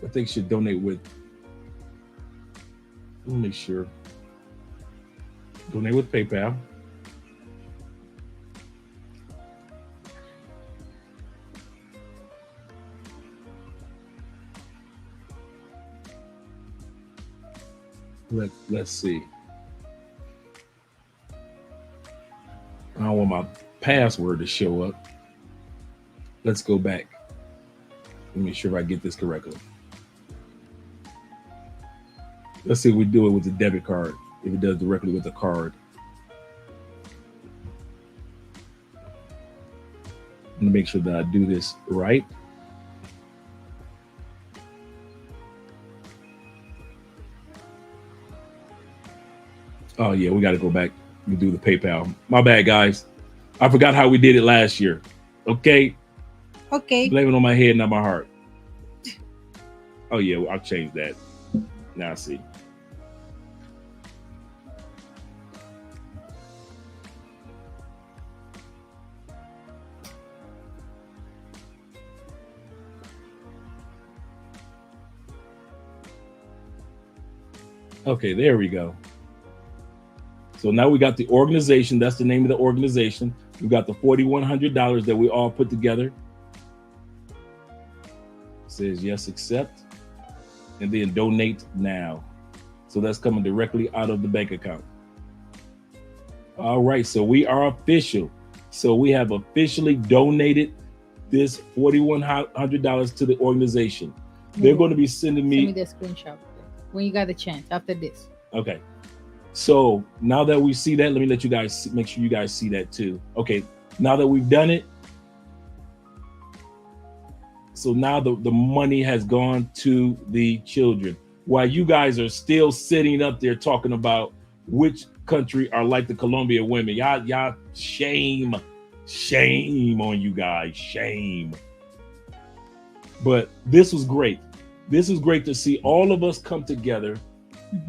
I think it should donate with, let me make sure. Donate with PayPal. Let's see. I don't want my password to show up. Let's go back. Let me make sure I get this correctly. Let's see if we do it with the debit card. If it does directly with the card. I'm gonna make sure that I do this right. Oh yeah, we got to go back and do the PayPal. My bad, guys. I forgot how we did it last year. Okay. Okay. Blame it on my head, not my heart. Oh yeah, well, I'll change that. Now I see. Okay, there we go. So now we got the organization. That's the name of the organization. We got the $4,100 that we all put together. It says yes, accept, and then donate now. So that's coming directly out of the bank account. All right, so we are official. So we have officially donated this $4,100 to the organization. They're going to be sending me. Send me the screenshot when you got the chance after this. Okay. So now that we see that, let me let you guys make sure you guys see that too. Okay. Now that we've done it. So now the money has gone to the children. While you guys are still sitting up there talking about which country are like the Colombian women. Y'all, shame on you guys. Shame. But this was great. This is great to see all of us come together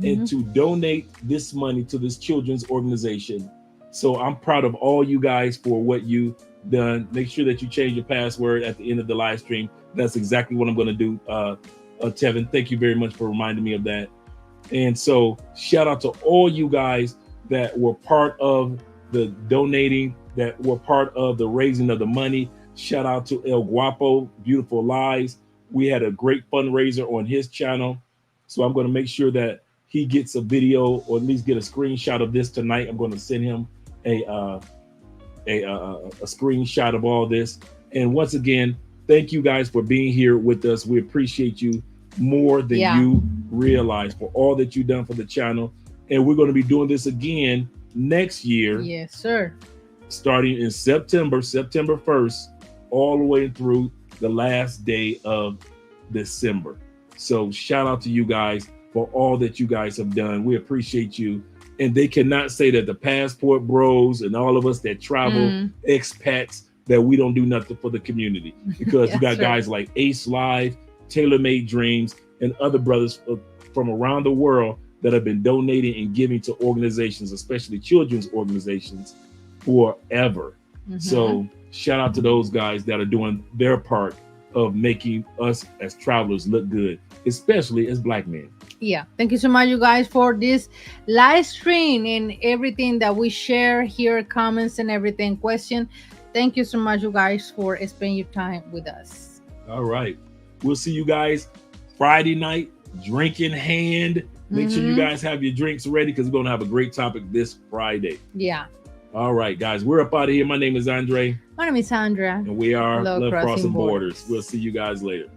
and to donate this money to this children's organization. So I'm proud of all you guys for what you done. Make sure that you change your password at the end of the live stream. That's exactly what I'm going to do. Tevin, thank you very much for reminding me of that. And so shout out to all you guys that were part of the donating that were part of the raising of the money. Shout out to El Guapo, Beautiful Lies. We had a great fundraiser on his channel. So I'm going to make sure that he gets a video or at least get a screenshot of this tonight. I'm going to send him a screenshot of all this. And once again, thank you guys for being here with us. We appreciate you more than you realize for all that you've done for the channel. And we're going to be doing this again next year. Yes, sir. Starting in September 1st, all the way through the last day of December. So shout out to you guys for all that you guys have done. We appreciate you. And they cannot say that the passport bros and all of us that travel, expats, that we don't do nothing for the community, because you got guys like Ace Live, Tailor Made Dreams, and other brothers from around the world that have been donating and giving to organizations, especially children's organizations, forever. So shout out to those guys that are doing their part of making us as travelers look good, especially as Black men. Yeah, thank you so much, you guys, for this live stream and everything that we share here, comments and everything, question. Thank you so much, you guys, for spending your time with us. All right, we'll see you guys Friday night, drink in hand. Make sure you guys have your drinks ready, because we're going to have a great topic this Friday. Yeah. All right, guys, we're up out of here. My name is Andre. My name is Sandra. And we are Love Crossing Borders. We'll see you guys later.